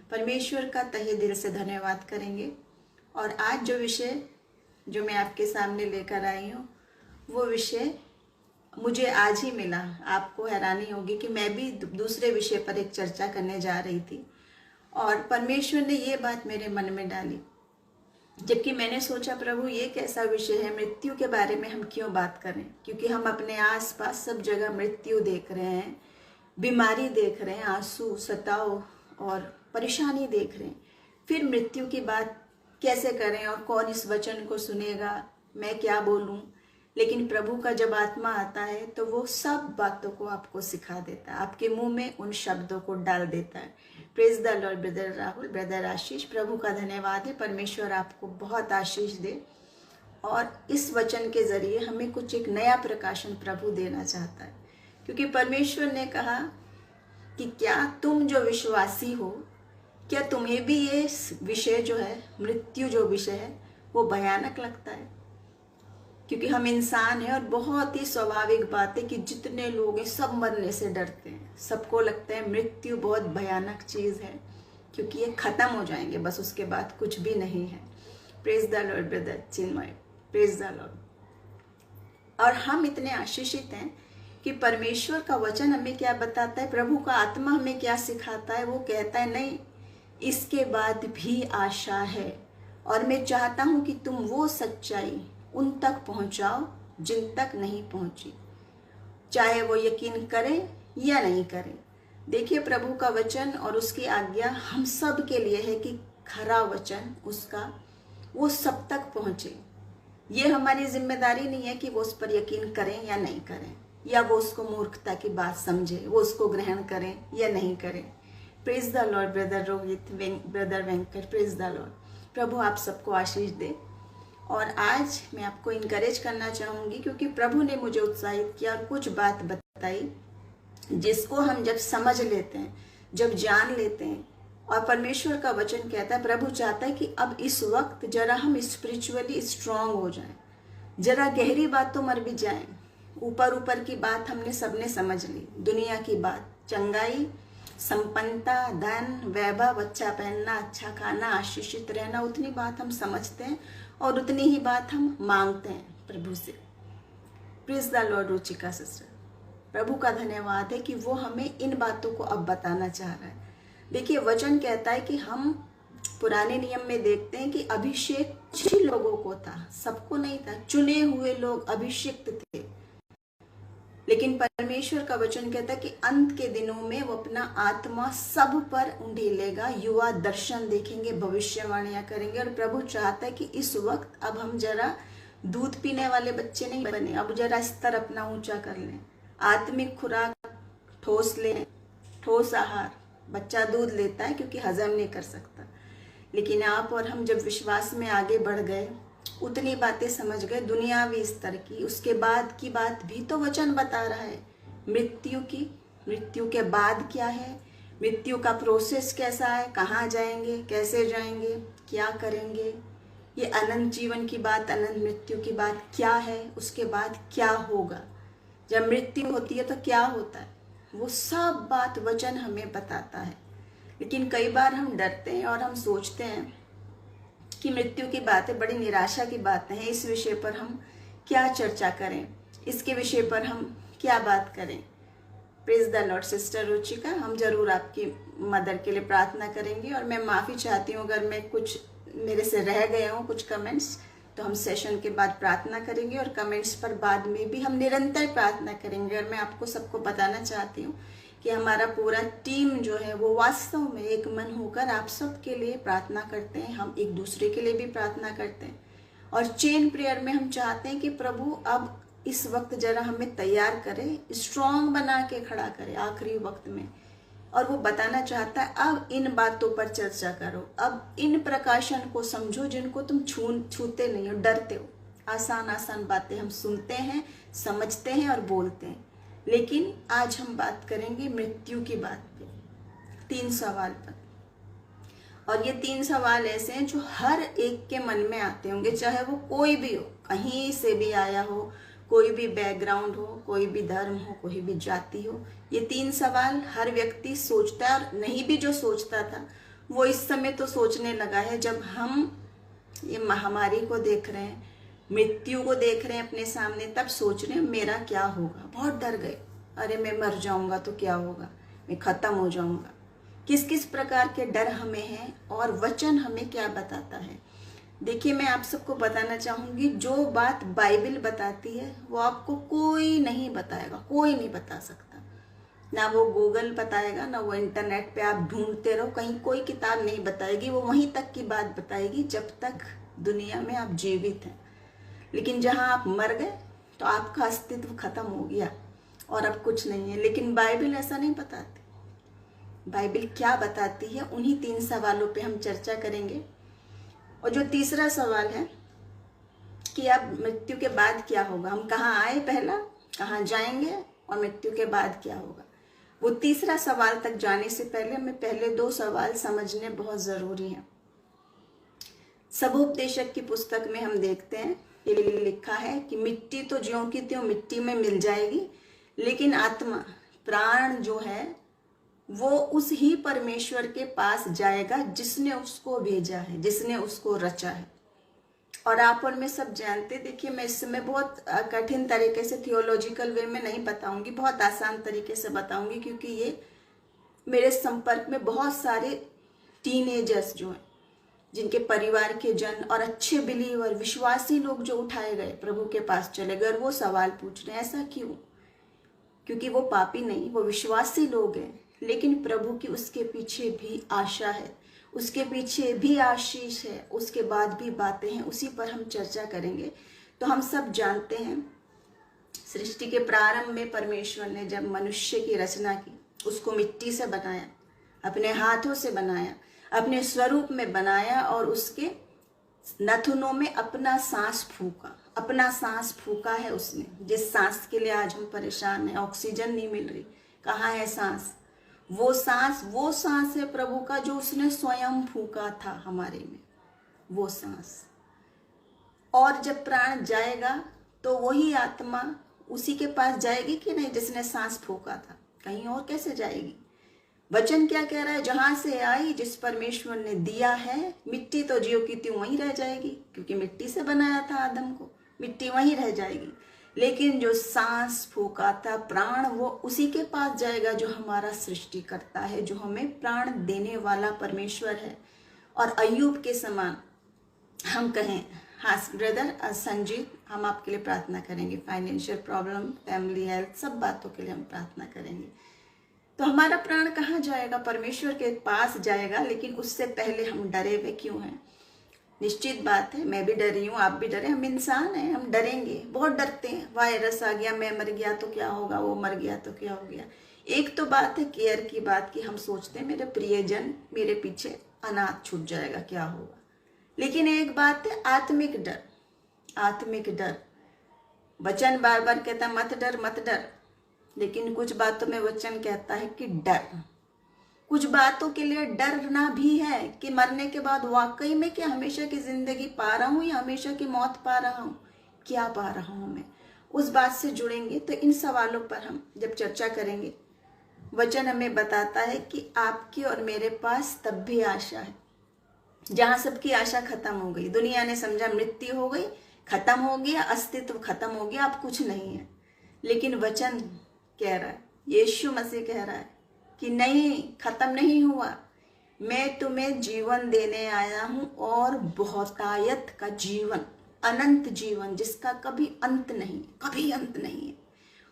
परमेश्वर का तहे दिल से धन्यवाद करेंगे। और आज जो विषय जो मैं आपके सामने लेकर आई हूँ वो विषय मुझे आज ही मिला। आपको हैरानी होगी कि मैं भी दूसरे विषय पर एक चर्चा करने जा रही थी और परमेश्वर ने ये बात मेरे मन में डाली, जबकि मैंने सोचा प्रभु ये कैसा विषय है, मृत्यु के बारे में हम क्यों बात करें, क्योंकि हम अपने आसपास सब जगह मृत्यु देख रहे हैं, बीमारी देख रहे हैं, आंसू सताव और परेशानी देख रहे हैं। फिर मृत्यु की बात कैसे करें और कौन इस वचन को सुनेगा, मैं क्या बोलूं। लेकिन प्रभु का जब आत्मा आता है तो वो सब बातों को आपको सिखा देता है, आपके मुंह में उन शब्दों को डाल देता है। Praise the lord brother Rahul, brother Ashish, प्रभु का धन्यवाद है। परमेश्वर आपको बहुत आशीष दे और इस वचन के जरिए हमें कुछ एक नया प्रकाशन प्रभु देना चाहता है, क्योंकि परमेश्वर ने कहा कि क्या तुम जो विश्वासी हो, क्या तुम्हें भी ये विषय जो है, मृत्यु जो विषय है, वो भयानक लगता है। क्योंकि हम इंसान हैं और बहुत ही स्वाभाविक बात है कि जितने लोग हैं सब मरने से डरते हैं। सबको लगता है मृत्यु बहुत भयानक चीज़ है, क्योंकि ये खत्म हो जाएंगे, बस उसके बाद कुछ भी नहीं है। Praise the lord brother Chinmay, praise the Lord. और हम इतने आशीषित हैं कि परमेश्वर का वचन हमें क्या बताता है, प्रभु का आत्मा हमें क्या सिखाता है। वो कहता है नहीं, इसके बाद भी आशा है और मैं चाहता हूँ कि तुम वो सच्चाई उन तक पहुंचाओ जिन तक नहीं पहुंची, चाहे वो यकीन करें या नहीं करें। देखिए, प्रभु का वचन और उसकी आज्ञा हम सब के लिए है कि खरा वचन उसका वो सब तक पहुंचे। ये हमारी जिम्मेदारी नहीं है कि वो उस पर यकीन करें या नहीं करें, या वो उसको मूर्खता की बात समझे, वो उसको ग्रहण करें या नहीं करें। Praise the lord brother Rohit, brother Venkat, praise the lord. प्रभु आप सबको आशीष दे। और आज मैं आपको इनकरेज करना चाहूँगी, क्योंकि प्रभु ने मुझे उत्साहित किया और कुछ बात बताई जिसको हम जब समझ लेते हैं, जब जान लेते हैं, और परमेश्वर का वचन कहता है, प्रभु चाहता है कि अब इस वक्त जरा हम स्पिरिचुअली स्ट्रांग हो जाएं, जरा गहरी बातों मर भी जाएं। ऊपर ऊपर की बात हमने सबने समझ ली, दुनिया की बात, चंगाई, संपन्नता, धन, वैभव, अच्छा पहनना, अच्छा खाना, आशीषित रहना, उतनी बात हम समझते हैं और उतनी ही बात हम मांगते हैं प्रभु से। Praise the lord Ruchika sister, प्रभु का धन्यवाद है कि वो हमें इन बातों को अब बताना चाह रहा है। देखिए, वचन कहता है कि हम पुराने नियम में देखते हैं कि अभिषेक कुछ ही लोगों को था, सबको नहीं था, चुने हुए लोग अभिषिक्त थे। लेकिन परमेश्वर का वचन कहता है कि अंत के दिनों में वो अपना आत्मा सब पर उंडेलेगा, युवा दर्शन देखेंगे, भविष्यवाणियां करेंगे। और प्रभु चाहता है कि इस वक्त अब हम जरा दूध पीने वाले बच्चे नहीं बने, अब जरा स्तर अपना ऊंचा कर लें, आत्मिक खुराक ठोस लें, ठोस आहार। बच्चा दूध लेता है क्योंकि हजम नहीं कर सकता, लेकिन आप और हम जब विश्वास में आगे बढ़ गए, उतनी बातें समझ गए दुनियावी स्तर की, उसके बाद की बात भी तो वचन बता रहा है। मृत्यु की, मृत्यु के बाद क्या है, मृत्यु का प्रोसेस कैसा है, कहाँ जाएंगे, कैसे जाएंगे, क्या करेंगे, ये अनंत जीवन की बात, अनंत मृत्यु की बात क्या है, उसके बाद क्या होगा, जब मृत्यु होती है तो क्या होता है, वो सब बात वचन हमें बताता है। लेकिन कई बार हम डरते हैं और हम सोचते हैं कि मृत्यु की बातें बड़ी निराशा की बातें हैं, इस विषय पर हम क्या चर्चा करें, इसके विषय पर हम क्या बात करें। Praise the Lord sister Ruchika, हम जरूर आपकी मदर के लिए प्रार्थना करेंगे। और मैं माफ़ी चाहती हूँ अगर मैं कुछ मेरे से रह गए हूँ कुछ कमेंट्स, तो हम सेशन के बाद प्रार्थना करेंगे और कमेंट्स पर बाद में भी हम निरंतर प्रार्थना करेंगे। और मैं आपको सबको बताना चाहती हूँ कि हमारा पूरा टीम जो है वो वास्तव में एक मन होकर आप सब के लिए प्रार्थना करते हैं, हम एक दूसरे के लिए भी प्रार्थना करते हैं। और चेन प्रेयर में हम चाहते हैं कि प्रभु अब इस वक्त जरा हमें तैयार करे, स्ट्रांग बना के खड़ा करे आखिरी वक्त में। और वो बताना चाहता है अब इन बातों पर चर्चा करो, अब इन प्रकाशन को समझो जिनको तुम छूते नहीं हो, डरते हो। आसान आसान बातें हम सुनते हैं, समझते हैं और बोलते हैं, लेकिन आज हम बात करेंगे मृत्यु की बात पे, 3 सवाल पर। और ये 3 सवाल ऐसे हैं जो हर एक के मन में आते होंगे, चाहे वो कोई भी हो, कहीं से भी आया हो, कोई भी बैकग्राउंड हो, कोई भी धर्म हो, कोई भी जाति हो। ये 3 सवाल हर व्यक्ति सोचता है, और नहीं भी जो सोचता था वो इस समय तो सोचने लगा है, जब हम ये महामारी को देख रहे हैं, मृत्यु को देख रहे हैं अपने सामने, तब सोच रहे हैं मेरा क्या होगा। बहुत डर गए, अरे मैं मर जाऊंगा तो क्या होगा, मैं खत्म हो जाऊंगा। किस किस प्रकार के डर हमें हैं और वचन हमें क्या बताता है। देखिए, मैं आप सबको बताना चाहूंगी, जो बात बाइबल बताती है वो आपको कोई नहीं बताएगा, कोई नहीं बता सकता। ना वो गूगल बताएगा, ना वो इंटरनेट पे आप ढूंढते रहो, कहीं कोई किताब नहीं बताएगी। वो वहीं तक की बात बताएगी जब तक दुनिया में आप जीवित हैं। लेकिन जहां आप मर गए तो आपका अस्तित्व खत्म हो गया और अब कुछ नहीं है। लेकिन बाइबल ऐसा नहीं बताती। बाइबल क्या बताती है, उन्हीं 3 सवालों पे हम चर्चा करेंगे। और जो तीसरा सवाल है कि अब मृत्यु के बाद क्या होगा, हम कहाँ आए पहला, कहाँ जाएंगे और मृत्यु के बाद क्या होगा, वो तीसरा सवाल तक जाने से पहले हमें पहले 2 सवाल समझने बहुत जरूरी हैं। सबोपदेशक की पुस्तक में हम देखते हैं, ये लिखा है कि मिट्टी तो ज्यों की त्यों मिट्टी में मिल जाएगी, लेकिन आत्मा, प्राण जो है वो उस ही परमेश्वर के पास जाएगा जिसने उसको भेजा है, जिसने उसको रचा है। और आप और मैं सब जानते, देखिए मैं इस समय बहुत कठिन तरीके से थियोलॉजिकल वे में नहीं बताऊंगी, बहुत आसान तरीके से बताऊंगी, क्योंकि ये मेरे संपर्क में बहुत सारे टीनेजर्स जो हैं, जिनके परिवार के जन और अच्छे बिलीवर, विश्वासी लोग जो उठाए गए, प्रभु के पास चले गए, वो सवाल पूछ रहे हैं ऐसा क्यों। क्योंकि वो पापी नहीं, वो विश्वासी लोग हैं, लेकिन प्रभु की उसके पीछे भी आशा है, उसके पीछे भी आशीष है, उसके बाद भी बातें हैं। उसी पर हम चर्चा करेंगे। तो हम सब जानते हैं, सृष्टि के प्रारंभ में परमेश्वर ने जब मनुष्य की रचना की, उसको मिट्टी से बनाया, अपने हाथों से बनाया, अपने स्वरूप में बनाया और उसके नथुनों में अपना सांस फूका। अपना सांस फूका है उसने, जिस सांस के लिए आज हम परेशान हैं, ऑक्सीजन नहीं मिल रही, कहाँ है सांस। वो सांस है प्रभु का, जो उसने स्वयं फूका था हमारे में, वो सांस। और जब प्राण जाएगा तो वही आत्मा उसी के पास जाएगी कि नहीं जिसने सांस फूका था, कहीं और कैसे जाएगी। वचन क्या कह रहा है, जहां से आई, जिस परमेश्वर ने दिया है, मिट्टी तो ज्यों की त्यों वहीं रह जाएगी, क्योंकि मिट्टी से बनाया था आदम को, मिट्टी वहीं रह जाएगी। लेकिन जो सांस फूका था, प्राण, वो उसी के पास जाएगा जो हमारा सृष्टि करता है, जो हमें प्राण देने वाला परमेश्वर है। और अय्यूब के समान हम कहें, हाँ ब्रदर संजीत, हम आपके लिए प्रार्थना करेंगे, फाइनेंशियल प्रॉब्लम, फैमिली हेल्थ, सब बातों के लिए हम प्रार्थना करेंगे। तो हमारा प्राण कहाँ जाएगा, परमेश्वर के पास जाएगा। लेकिन उससे पहले हम डरे हुए क्यों हैं। निश्चित बात है, मैं भी डरी हूँ, आप भी डरे, हम इंसान हैं, हम डरेंगे, बहुत डरते हैं। वायरस आ गया, मैं मर गया तो क्या होगा, वो मर गया तो क्या हो गया। एक तो बात है केयर की बात की, हम सोचते हैं मेरे प्रियजन मेरे पीछे अनाथ छूट जाएगा, क्या होगा। लेकिन एक बात है आत्मिक डर, आत्मिक डर। वचन बार बार कहता है मत डर मत डर, लेकिन कुछ बातों में वचन कहता है कि डर। कुछ बातों के लिए डरना भी है कि मरने के बाद वाकई में क्या हमेशा की जिंदगी पा रहा हूं या हमेशा की मौत पा रहा हूं, क्या पा रहा हूं मैं, उस बात से जुड़ेंगे। तो इन सवालों पर हम जब चर्चा करेंगे, वचन हमें बताता है कि आपकी और मेरे पास तब भी आशा है जहां सबकी आशा खत्म हो गई। दुनिया ने समझा मृत्यु हो गई, खत्म हो गया, अस्तित्व खत्म हो गया, अब कुछ नहीं है। लेकिन वचन कह रहा है, यीशु मसीह कह रहा है कि नहीं, खत्म नहीं हुआ, मैं तुम्हें जीवन देने आया हूं, और बहुतायत का जीवन, अनंत जीवन, जिसका कभी अंत नहीं, कभी अंत नहीं है।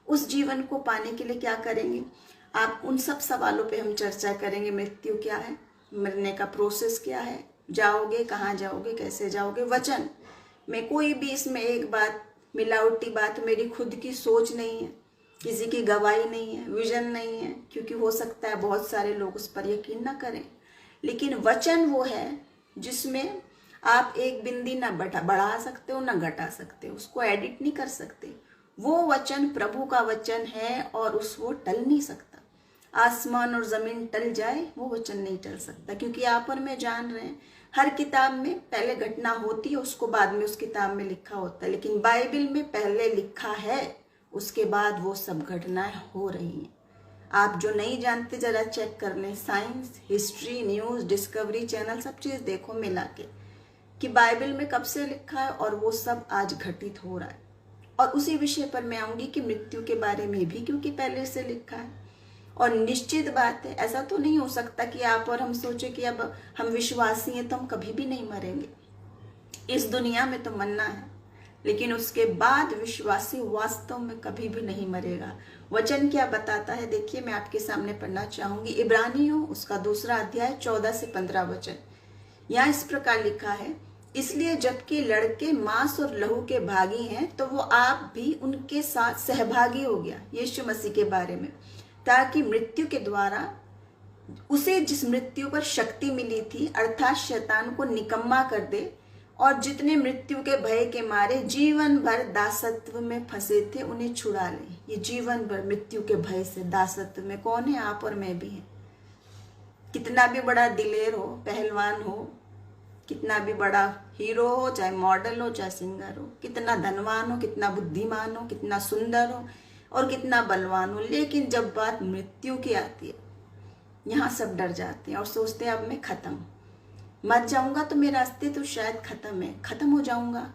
उस जीवन को पाने के लिए क्या करेंगे आप, उन सब सवालों पे हम चर्चा करेंगे। मृत्यु क्या है, मरने का प्रोसेस क्या है, जाओगे कहाँ जाओगे, कैसे जाओगे। वचन में कोई भी इसमें एक बात मिलावटी बात मेरी खुद की सोच नहीं है, किसी की गवाही नहीं है, विजन नहीं है, क्योंकि हो सकता है बहुत सारे लोग उस पर यकीन ना करें। लेकिन वचन वो है जिसमें आप एक बिंदी ना बढ़ा सकते हो ना घटा सकते हो, उसको एडिट नहीं कर सकते। वो वचन प्रभु का वचन है और वो टल नहीं सकता। आसमान और जमीन टल जाए, वो वचन नहीं टल सकता, क्योंकि आप और मैं जान रहे हैं हर किताब में पहले घटना होती है, उसको बाद में उस किताब में लिखा होता है। लेकिन बाइबल में पहले लिखा है, उसके बाद वो सब घटनाएं हो रही हैं। आप जो नहीं जानते जरा चेक कर लें, science, history, news, discovery channel, सब चीज़ देखो मिला के कि बाइबल में कब से लिखा है और वो सब आज घटित हो रहा है। और उसी विषय पर मैं आऊँगी कि मृत्यु के बारे में भी, क्योंकि पहले से लिखा है। और निश्चित बात है, ऐसा तो नहीं हो सकता कि आप और हम सोचे कि अब हम विश्वासी हैं तो हम कभी भी नहीं मरेंगे। इस दुनिया में तो मरना है, लेकिन उसके बाद विश्वासी वास्तव में कभी भी नहीं मरेगा। वचन क्या बताता है, देखिए मैं आपके सामने पढ़ना चाहूंगी। इब्रानियों उसका 2 अध्याय 14 से 15 वचन। यहाँ इस प्रकार लिखा है, इसलिए जबकि लड़के मांस और लहू के भागी हैं तो वो आप भी उनके साथ सहभागी हो गया यीशु मसीह के बारे में, ताकि मृत्यु के द्वारा उसे जिस मृत्यु पर शक्ति मिली थी अर्थात शैतान को निकम्मा कर दे, और जितने मृत्यु के भय के मारे जीवन भर दासत्व में फंसे थे उन्हें छुड़ा ले। ये जीवन भर मृत्यु के भय से दासत्व में कौन है? आप और मैं भी हैं। कितना भी बड़ा दिलेर हो, पहलवान हो, कितना भी बड़ा हीरो हो, चाहे मॉडल हो, चाहे सिंगर हो, कितना धनवान हो, कितना बुद्धिमान हो, कितना सुंदर हो और कितना बलवान हो, लेकिन जब बात मृत्यु की आती है, यहाँ सब डर जाते हैं और सोचते हैं अब मैं खत्म, मर जाऊंगा तो मेरा अस्तित्व शायद खत्म है, खत्म हो जाऊंगा।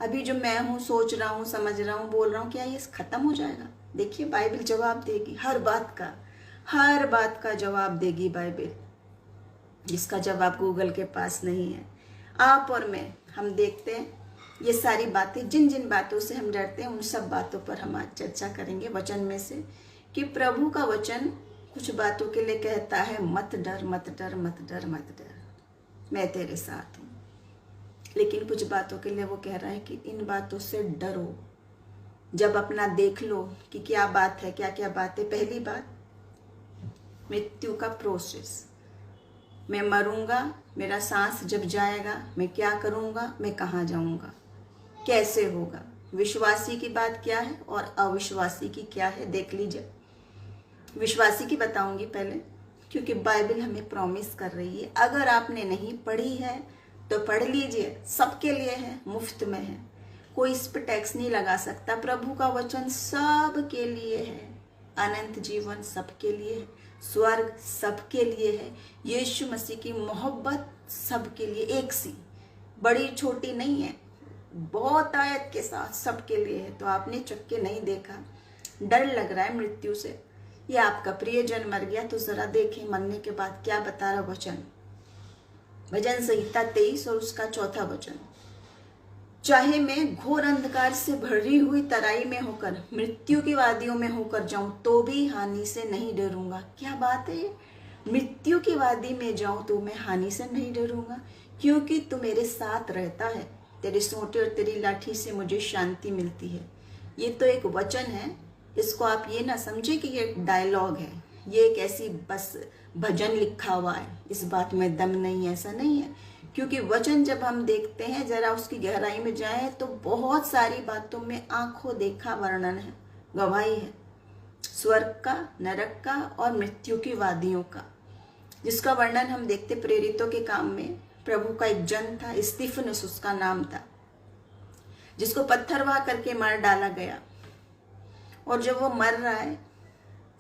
अभी जो मैं हूँ, सोच रहा हूँ, समझ रहा हूँ, बोल रहा हूँ, क्या ये खत्म हो जाएगा? देखिए बाइबल जवाब देगी हर बात का जवाब देगी बाइबल, जिसका जवाब गूगल के पास नहीं है। आप और मैं, हम देखते हैं ये सारी बातें, जिन जिन बातों से हम डरते हैं उन सब बातों पर हम आज चर्चा करेंगे वचन में से, कि प्रभु का वचन कुछ बातों के लिए कहता है मत डर, मत डर, मत डर, मत डर, मैं तेरे साथ हूँ। लेकिन कुछ बातों के लिए वो कह रहा है कि इन बातों से डरो। जब अपना देख लो कि क्या बात है, क्या क्या बात है। पहली बात, मृत्यु का प्रोसेस। मैं मरूंगा, मेरा सांस जब जाएगा मैं क्या करूंगा, मैं कहाँ जाऊंगा, कैसे होगा। विश्वासी की बात क्या है और अविश्वासी की क्या है, देख लीजिए। विश्वासी की बताऊंगी पहले, क्योंकि बाइबल हमें प्रॉमिस कर रही है। अगर आपने नहीं पढ़ी है तो पढ़ लीजिए, सबके लिए है, मुफ्त में है, कोई इस पर टैक्स नहीं लगा सकता। प्रभु का वचन सबके लिए है, अनंत जीवन सबके लिए है, स्वर्ग सबके लिए है, यीशु मसीह की मोहब्बत सबके लिए एक सी, बड़ी छोटी नहीं है, बहुत आयत के साथ सबके लिए है। तो आपने चक्के नहीं देखा, डर लग रहा है मृत्यु से, ये आपका प्रियजन मर गया, तो जरा देखें मरने के बाद क्या बता रहा वचन। भजन संहिता 23 और उसका 4था वचन, चाहे मैं घोर अंधकार से भरी हुई तराई में होकर मृत्यु की वादियों में होकर जाऊं तो भी हानि से नहीं डरूंगा। क्या बात है ये, मृत्यु की वादी में जाऊं तो मैं हानि से नहीं डरूंगा, क्योंकि तू मेरे साथ रहता है, तेरे सोंटे और तेरी लाठी से मुझे शांति मिलती है। ये तो एक वचन है, इसको आप ये ना समझे कि ये एक डायलॉग है, ये एक ऐसी बस भजन लिखा हुआ है, इस बात में दम नहीं है, ऐसा नहीं है। क्योंकि वचन जब हम देखते हैं, जरा उसकी गहराई में जाए तो बहुत सारी बातों में आंखों देखा वर्णन है, गवाही है, स्वर्ग का, नरक का और मृत्यु की वादियों का, जिसका वर्णन हम देखते प्रेरितों के काम में। प्रभु का एक जन था, स्तिफनुस उसका नाम था, जिसको पत्थरवाह करके मार डाला गया। और जब वो मर रहा है,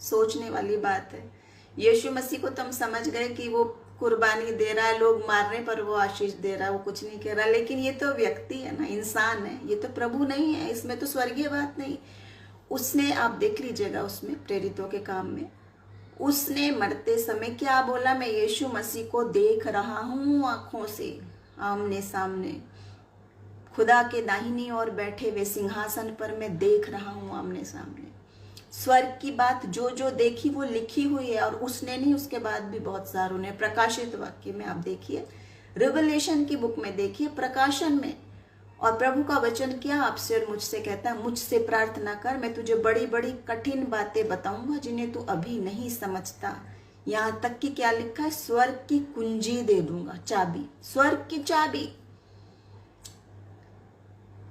सोचने वाली बात है, यीशु मसीह को तुम समझ गए कि वो कुर्बानी दे रहा है, लोग मारने पर वो आशीष दे रहा है, वो कुछ नहीं कह रहा, लेकिन ये तो व्यक्ति है ना, इंसान है, ये तो प्रभु नहीं है, इसमें तो स्वर्गीय बात नहीं। उसने, आप देख लीजिएगा उसमें प्रेरितों के काम में, उसने मरते समय क्या बोला, मैं यीशु मसीह को देख रहा हूँ आंखों से, आमने सामने, खुदा के दाहिनी ओर बैठे वे सिंहासन पर मैं देख रहा हूँ आमने सामने। स्वर्ग की बात जो जो देखी वो लिखी हुई है, और उसने नहीं, उसके बाद भी बहुत सारों ने। प्रकाशित वाक्य में आप देखिए, रिवलेशन की बुक में देखिए, प्रकाशन में। और प्रभु का वचन क्या आपसे और मुझसे कहता है, मुझसे प्रार्थना कर, मैं तुझे बड़ी बड़ी कठिन बातें बताऊंगा जिन्हें तू अभी नहीं समझता। यहाँ तक कि क्या लिखा है, स्वर्ग की कुंजी दे दूंगा, चाबी, स्वर्ग की चाबी।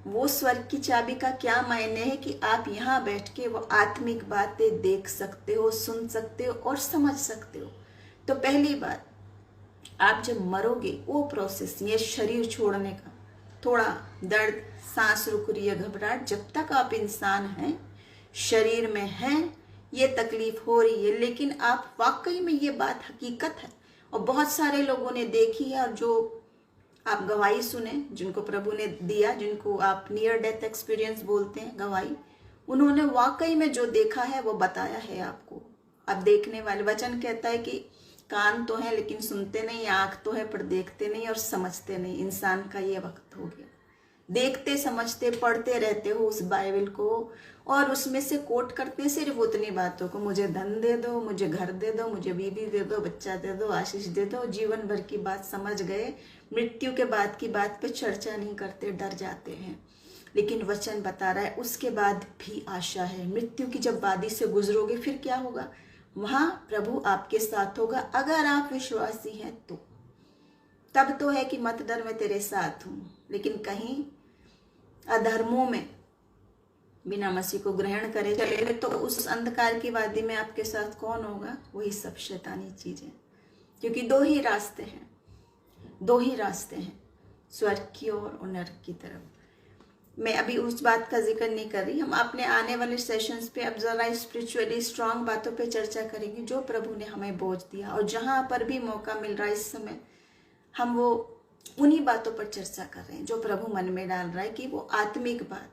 वो स्वर्ग की चाबी का क्या मायने है कि आप यहाँ बैठ के वो आत्मिक बातें देख सकते हो, सुन सकते हो और समझ सकते हो। तो पहली बात, आप जब मरोगे वो प्रोसेस, ये शरीर छोड़ने का, थोड़ा दर्द, सांस रुक रही है, घबराहट, जब तक आप इंसान हैं, शरीर में हैं, ये तकलीफ हो रही है, लेकिन आप वाकई में ये बात हकीकत है और बहुत सारे लोगों ने देखी है, और जो आप गवाही सुने जिनको प्रभु ने दिया, जिनको आप नियर डेथ एक्सपीरियंस बोलते हैं गवाही, उन्होंने वाकई में जो देखा है वो बताया है आपको। अब देखने वाले, वचन कहता है कि कान तो है लेकिन सुनते नहीं, आंख तो है पर देखते नहीं और समझते नहीं। इंसान का ये वक्त हो गया, देखते समझते पढ़ते रहते हो उस बाइबल को और उसमें से कोट करते सिर्फ उतनी बातों को, मुझे धन दे दो, मुझे घर दे दो, मुझे बीवी दे दो, बच्चा दे दो, आशीष दे दो। जीवन भर की बात समझ गए, मृत्यु के बाद की बात पे चर्चा नहीं करते, डर जाते हैं। लेकिन वचन बता रहा है उसके बाद भी आशा है। मृत्यु की जब वादी से गुजरोगे फिर क्या होगा? वहां प्रभु आपके साथ होगा, अगर आप विश्वासी हैं तो। तब तो है कि मत डर, मैं तेरे साथ हूं। लेकिन कहीं अधर्मों में बिना मसीह को ग्रहण करे चले तो उस अंधकार की वादी में आपके साथ कौन होगा? वही सब शैतानी चीजें। क्योंकि दो ही रास्ते हैं, दो ही रास्ते हैं, स्वर्ग की ओर और नरक की तरफ। मैं अभी उस बात का जिक्र नहीं कर रही। हम अपने आने वाले सेशंस पे अब जरा स्पिरिचुअली स्ट्रांग बातों पे चर्चा करेंगे जो प्रभु ने हमें बोझ दिया, और जहां पर भी मौका मिल रहा है इस समय हम वो उन्हीं बातों पर चर्चा कर रहे हैं जो प्रभु मन में डाल रहा है, कि वो आत्मिक बात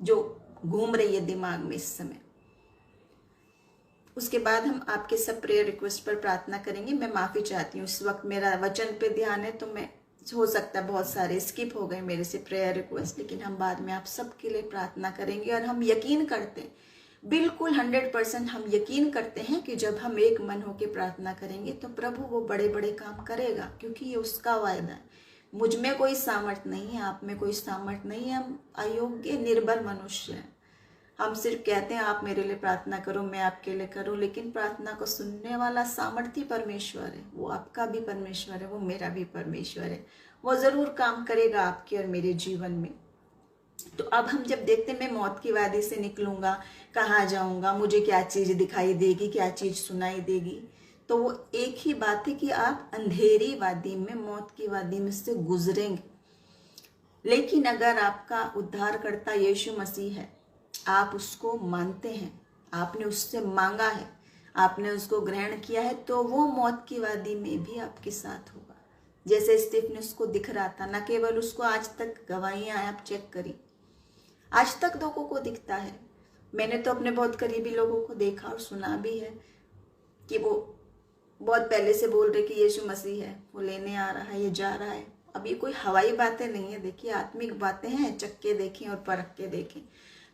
जो घूम रही है दिमाग में इस समय। उसके बाद हम आपके सब प्रेयर रिक्वेस्ट पर प्रार्थना करेंगे। मैं माफी चाहती हूँ, इस वक्त मेरा वचन पे ध्यान है तो मैं, हो सकता है बहुत सारे स्किप हो गए मेरे से प्रेयर रिक्वेस्ट, लेकिन हम बाद में आप सबके लिए प्रार्थना करेंगे। और हम यकीन करते हैं, बिल्कुल 100% हम यकीन करते हैं कि जब हम एक मन होकर प्रार्थना करेंगे तो प्रभु वो बड़े बड़े काम करेगा, क्योंकि ये उसका वायदा है। मुझ में कोई सामर्थ नहीं है, आप में कोई सामर्थ नहीं है, हम अयोग्य निर्बल मनुष्य हैं। हम सिर्फ कहते हैं आप मेरे लिए प्रार्थना करो, मैं आपके लिए करूं, लेकिन प्रार्थना को सुनने वाला सामर्थी परमेश्वर है। वो आपका भी परमेश्वर है, वो मेरा भी परमेश्वर है। वो जरूर काम करेगा आपके और मेरे जीवन में। तो अब हम जब देखते हैं मैं मौत की वादी से निकलूंगा, कहाँ जाऊंगा, मुझे क्या चीज दिखाई देगी, क्या चीज सुनाई देगी, तो वो एक ही बात है कि आप अंधेरी वादी में, मौत की वादी में से गुजरेंगे। लेकिन अगर आपका उद्धारकर्ता यीशु मसीह है, आप उसको मानते हैं, आपने उससे मांगा है, आपने उसको ग्रहण किया है, तो वो मौत की वादी में भी आपके साथ होगा। जैसे स्टीफनुस को दिख रहा था, न केवल उसको, आज तक गवाहियां आप चेक करी, आज तक लोगों को दिखता है। मैंने तो अपने बहुत करीबी लोगों को देखा और सुना भी है कि वो बहुत पहले से बोल रहे कि यीशु मसीह है, वो लेने आ रहा है, ये जा रहा है। अब ये कोई हवाई बातें नहीं है, देखिए आत्मिक बातें हैं, चक्के देखें और परख के देखें।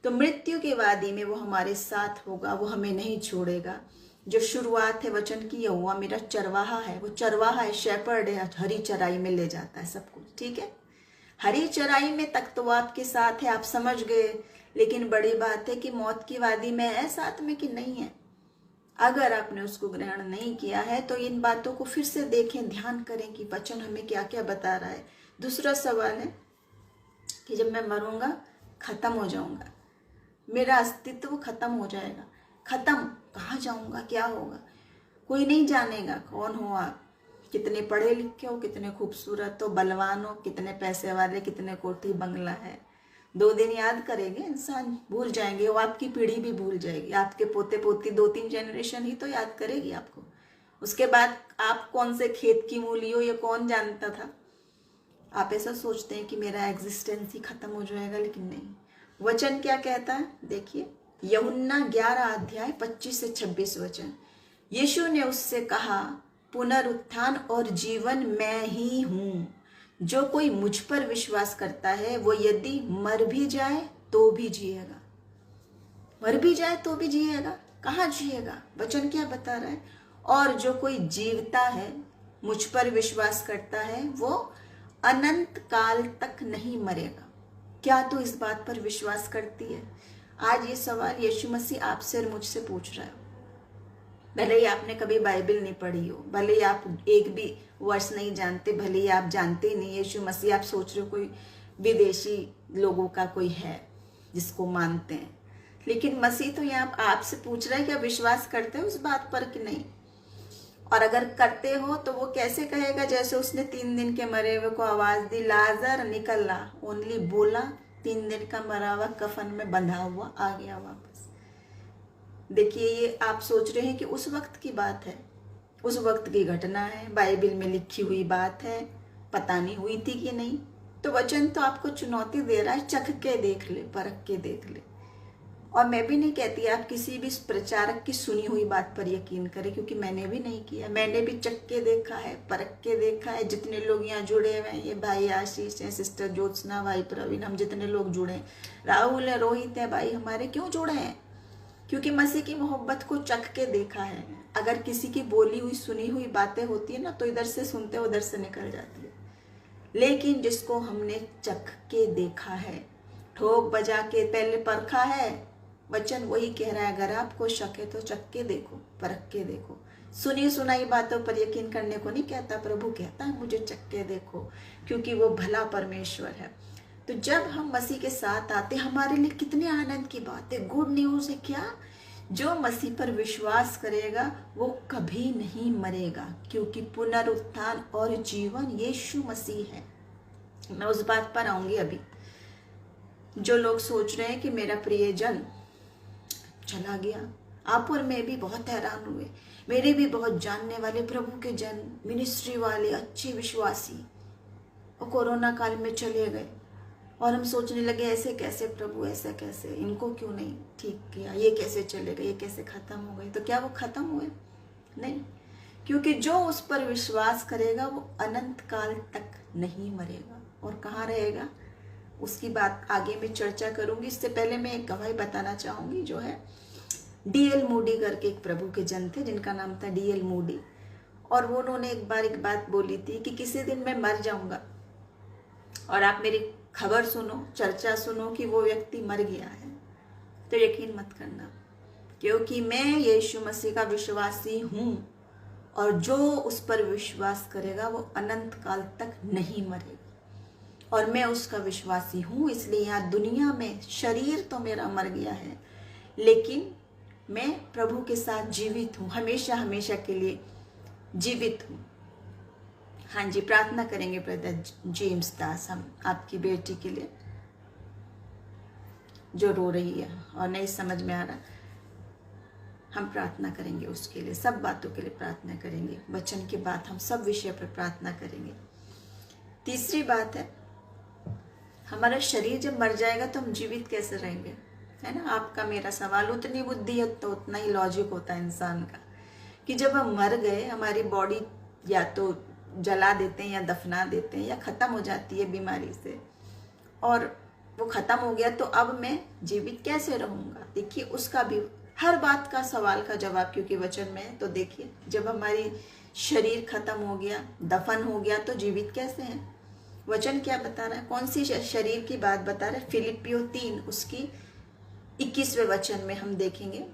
तो मृत्यु की वादी में वो हमारे साथ होगा, वो हमें नहीं छोड़ेगा। जो शुरुआत है वचन की, ये हुआ मेरा चरवाहा है, वो चरवाहा है, शेपर्ड है, हरी चराई में ले जाता है सब कुछ, ठीक है। हरी चराई में तक तो वो आपके साथ है, आप समझ गए। लेकिन बड़ी बात है कि मौत की वादी में है साथ में कि नहीं है। अगर आपने उसको ग्रहण नहीं किया है तो इन बातों को फिर से देखें, ध्यान करें कि वचन हमें क्या क्या बता रहा है। दूसरा सवाल है कि जब मैं मरूंगा, खत्म हो जाऊंगा, मेरा अस्तित्व खत्म हो जाएगा, खत्म, कहाँ जाऊंगा, क्या होगा, कोई नहीं जानेगा कौन हो आप, कितने पढ़े लिखे हो, कितने खूबसूरत हो, बलवान हो, कितने पैसे वाले, कितने कोठी बंगला है। 2 दिन याद करेंगे इंसान, भूल जाएंगे, वो आपकी पीढ़ी भी भूल जाएगी, आपके पोते पोती 2-3 जनरेशन ही तो याद करेगी आपको। उसके बाद आप कौन से खेत की मूली हो ये कौन जानता था। आप ऐसा सोचते हैं कि मेरा एग्जिस्टेंस ही खत्म हो जाएगा, लेकिन नहीं। वचन क्या कहता है, देखिए यूहन्ना 11 अध्याय 25 से 26 वचन। यीशु ने उससे कहा, पुनरुत्थान और जीवन मैं ही हूं, जो कोई मुझ पर विश्वास करता है वो यदि मर भी जाए तो भी जिएगा। मर भी जाए तो भी जिएगा, कहाँ जिएगा, वचन क्या बता रहा है। और जो कोई जीवता है, मुझ पर विश्वास करता है, वो अनंत काल तक नहीं मरेगा। क्या तू इस बात पर विश्वास करती है? आज ये सवाल यीशु मसीह आपसे और मुझसे पूछ रहा है। भले ही आपने कभी बाइबल नहीं पढ़ी हो, भले ही आप एक भी वर्ष नहीं जानते, भले ही आप जानते ही नहीं यीशु मसीह, आप सोच रहे हो कोई विदेशी लोगों का कोई है जिसको मानते हैं, लेकिन मसीह तो यहाँ आपसे पूछ रहा है कि आप विश्वास करते हो उस बात पर कि नहीं। और अगर करते हो तो वो कैसे कहेगा, जैसे उसने 3 दिन के मरे हुए को आवाज दी, लाजर निकल ला, ओनली बोला, 3 दिन का मरा हुआ कफन में बंधा हुआ आ गया वापस। देखिए, ये आप सोच रहे हैं कि उस वक्त की बात है, उस वक्त की घटना है, बाइबल में लिखी हुई बात है, पता नहीं हुई थी कि नहीं। तो वचन तो आपको चुनौती दे रहा है, चख के देख ले, परख के देख ले। और मैं भी नहीं कहती आप किसी भी प्रचारक की सुनी हुई बात पर यकीन करें, क्योंकि मैंने भी नहीं किया। मैंने भी चख के देखा है, परख के देखा है। जितने लोग यहाँ जुड़े हुए हैं, ये भाई आशीष हैं, सिस्टर ज्योत्सना, भाई प्रवीण, हम जितने लोग जुड़े हैं, राहुल है, रोहित है, भाई हमारे, क्यों जुड़े हैं? क्योंकि मसीह की मोहब्बत को चख के देखा है। अगर किसी की बोली हुई सुनी हुई बातें होती है ना, तो इधर से सुनते उधर से निकल जाती है। लेकिन जिसको हमने चख के देखा है, ठोक बजा के पहले परखा है, वचन वही कह रहा है, अगर आपको शक है तो चख के देखो, परख के देखो। सुनी सुनाई बातों पर यकीन करने को नहीं कहता, प्रभु कहता है मुझे चख के देखो, क्योंकि वो भला परमेश्वर है। तो जब हम मसीह के साथ आते, हमारे लिए कितने आनंद की बात है। गुड न्यूज है क्या? जो मसीह पर विश्वास करेगा वो कभी नहीं मरेगा, क्योंकि पुनरुत्थान और जीवन यीशु मसीह है। मैं उस बात पर आऊंगी अभी। जो लोग सोच रहे हैं कि मेरा प्रियजन चला गया, आप और मैं भी बहुत हैरान हुए। मेरे भी बहुत जानने वाले प्रभु के जन, मिनिस्ट्री वाले, अच्छे विश्वासी, और कोरोना काल में चले गए। और हम सोचने लगे ऐसे कैसे प्रभु, ऐसे कैसे, इनको क्यों नहीं ठीक किया, ये कैसे चले गए, ये कैसे खत्म हो गए। तो क्या वो खत्म हुए? नहीं, क्योंकि जो उस पर विश्वास करेगा वो अनंत काल तक नहीं मरेगा। और कहाँ रहेगा, उसकी बात आगे मैं चर्चा करूंगी। इससे पहले मैं एक गवाही बताना चाहूंगी, जो है डीएल मूडी करके एक प्रभु के जन थे, जिनका नाम था डीएल मूडी। और वो उन्होंने एक बार एक बात बोली थी कि किसी दिन मैं मर जाऊंगा और आप मेरी खबर सुनो, चर्चा सुनो कि वो व्यक्ति मर गया है, तो यकीन मत करना, क्योंकि मैं यीशु मसीह का विश्वासी हूं, और जो उस पर विश्वास करेगा वो अनंत काल तक नहीं मरेगा। और मैं उसका विश्वासी हूं, इसलिए यहाँ दुनिया में शरीर तो मेरा मर गया है, लेकिन मैं प्रभु के साथ जीवित हूं, हमेशा हमेशा के लिए जीवित हूं। हाँ जी, प्रार्थना करेंगे ब्रदर जेम्स दास, हम आपकी बेटी के लिए जो रो रही है और नहीं समझ में आ रहा, हम प्रार्थना करेंगे उसके लिए, सब बातों के लिए प्रार्थना करेंगे। वचन के बाद हम सब विषय पर प्रार्थना करेंगे। तीसरी बात है, हमारा शरीर जब मर जाएगा तो हम जीवित कैसे रहेंगे, है ना? आपका मेरा सवाल। उतनी बुद्धि है तो उतना ही लॉजिक होता है इंसान का, कि जब हम मर गए, हमारी बॉडी या तो जला देते हैं या दफना देते हैं या खत्म हो जाती है बीमारी से, और वो खत्म हो गया तो अब मैं जीवित कैसे रहूंगा? देखिए, उसका भी हर बात का सवाल का जवाब क्योंकि वचन में है। तो देखिए, जब हमारी शरीर खत्म हो गया, दफन हो गया, तो जीवित कैसे हैं? वचन क्या बता रहा है? कौन सी शरीर की बात बता रहा है? फिलिपियो 3 उसकी 21वें वचन में हम देखेंगे,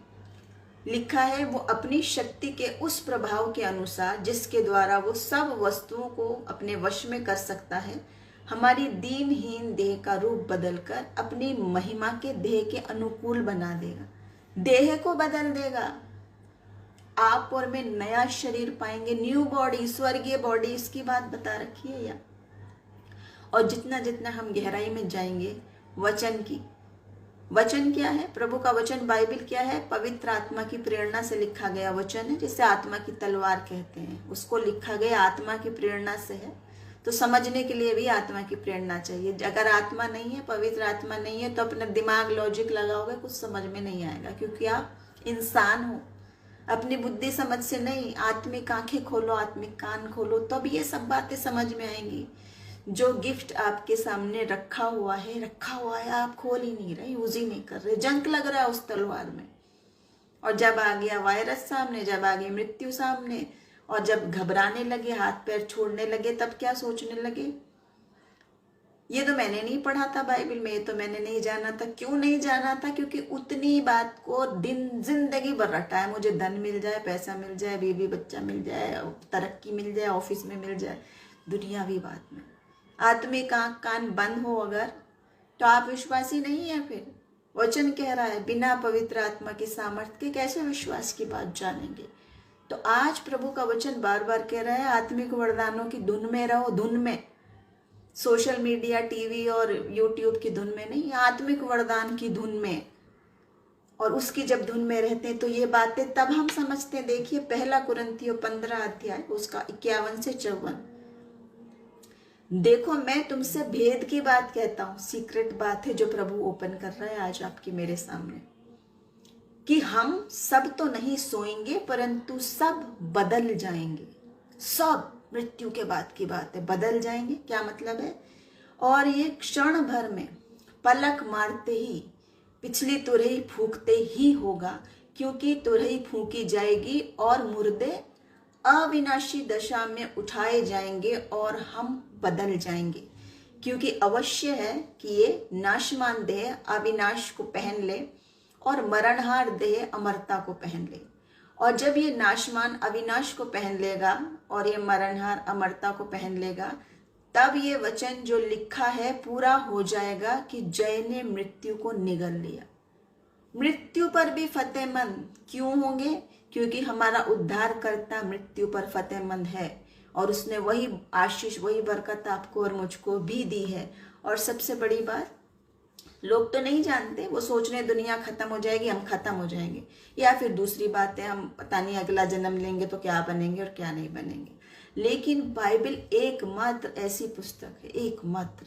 लिखा है, वो अपनी शक्ति के उस प्रभाव के अनुसार जिसके द्वारा वो सब वस्तुओं को अपने वश में कर सकता है, हमारी दीनहीन देह का रूप बदलकर अपनी महिमा के देह के अनुकूल बना देगा। देह को बदल देगा। आप और मैं नया शरीर पाएंगे, न्यू बॉडी, स्वर्गीय बॉडी, इसकी बात बता रखी है या? और जितना जितना हम गहराई में जाएंगे वचन की, वचन क्या है? प्रभु का वचन, बाइबल क्या है? पवित्र आत्मा की प्रेरणा से लिखा गया वचन है, जिसे आत्मा की तलवार कहते हैं। उसको लिखा गया आत्मा की प्रेरणा से है, तो समझने के लिए भी आत्मा की प्रेरणा चाहिए। अगर आत्मा नहीं है, पवित्र आत्मा नहीं है, तो अपना दिमाग लॉजिक लगाओगे, कुछ समझ में नहीं आएगा, क्योंकि आप इंसान हो। अपनी बुद्धि समझ से नहीं, आत्मिक आंखें खोलो, आत्मिक कान खोलो, तब ये सब बातें समझ में आएंगी। जो गिफ्ट आपके सामने रखा हुआ है, आप खोल ही नहीं रहे, यूज ही नहीं कर रहे, जंक लग रहा है उस तलवार में। और जब आ गया वायरस सामने, जब आ गई मृत्यु सामने, और जब घबराने लगे, हाथ पैर छोड़ने लगे, तब क्या सोचने लगे? ये तो मैंने नहीं पढ़ा था बाइबल में, ये तो मैंने नहीं जाना था। क्यों नहीं जाना था? क्योंकि उतनी बात को दिन जिंदगी भर रटा है, मुझे धन मिल जाए, पैसा मिल जाए, बीवी बच्चा मिल जाए, तरक्की मिल जाए, ऑफिस में मिल जाए, दुनियावी बात में। आत्मिक आंख कान बंद हो अगर, तो आप विश्वासी नहीं है। फिर वचन कह रहा है, बिना पवित्र आत्मा की सामर्थ्य के कैसे विश्वास की बात जानेंगे? तो आज प्रभु का वचन बार बार कह रहा है, आत्मिक वरदानों की धुन में रहो, धुन में, सोशल मीडिया, टीवी और यूट्यूब की धुन में नहीं, आत्मिक वरदान की धुन में। और उसकी जब धुन में रहते हैं तो ये बातें तब हम समझते हैं। देखिए पहला कुरिन्थियों 15 अध्याय उसका 51 से 54। देखो मैं तुमसे भेद की बात कहता हूं, सीक्रेट बात है जो प्रभु ओपन कर रहा है आज आपके मेरे सामने, कि हम सब तो नहीं सोएंगे परंतु सब बदल जाएंगे। सब मृत्यु के बाद की बात है, बदल जाएंगे। क्या मतलब है? और ये क्षण भर में पलक मारते ही पिछली तुरही फूंकते ही होगा, क्योंकि तुरही फूंकी जाएगी और मुर्दे अविनाशी दशा में उठाए जाएंगे और हम बदल जाएंगे। क्योंकि अवश्य है कि ये नाशमान देह अविनाश को पहन ले और मरणहार देह अमरता को पहन ले। और जब ये नाशमान अविनाश को पहन लेगा और ये मरणहार अमरता को पहन लेगा, तब ये वचन जो लिखा है पूरा हो जाएगा कि जय ने मृत्यु को निगल लिया। मृत्यु पर भी फतेहमंद क्यों होंगे? क्योंकि हमारा उद्धारकर्ता मृत्यु पर फतेहमंद है और उसने वही आशीष वही बरकत आपको और मुझको भी दी है। और सबसे बड़ी बात, लोग तो नहीं जानते, वो सोच रहे दुनिया खत्म हो जाएगी हम खत्म हो जाएंगे, या फिर दूसरी बात है हम पता नहीं अगला जन्म लेंगे तो क्या बनेंगे और क्या नहीं बनेंगे। लेकिन बाइबल एकमात्र ऐसी पुस्तक है, एकमात्र,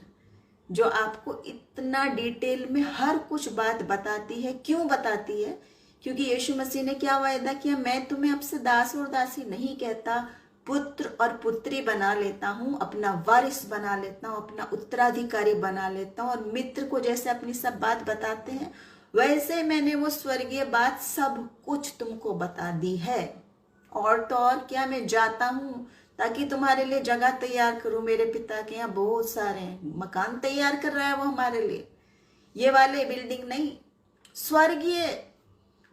जो आपको इतना डिटेल में हर कुछ बात बताती है। क्यों बताती है? क्योंकि यीशु मसीह ने क्या वायदा किया, मैं तुम्हें अब से दास और दासी नहीं कहता, पुत्र और पुत्री बना लेता हूँ, अपना वारिस बना लेता हूँ, अपना उत्तराधिकारी बना लेता हूँ। और मित्र को जैसे अपनी सब बात बताते हैं, वैसे मैंने वो स्वर्गीय बात सब कुछ तुमको बता दी है। और तो और क्या, मैं जाता हूँ ताकि तुम्हारे लिए जगह तैयार करूं। मेरे पिता के यहाँ बहुत सारे मकान तैयार कर रहा है वो हमारे लिए, ये वाले बिल्डिंग नहीं, स्वर्गीय,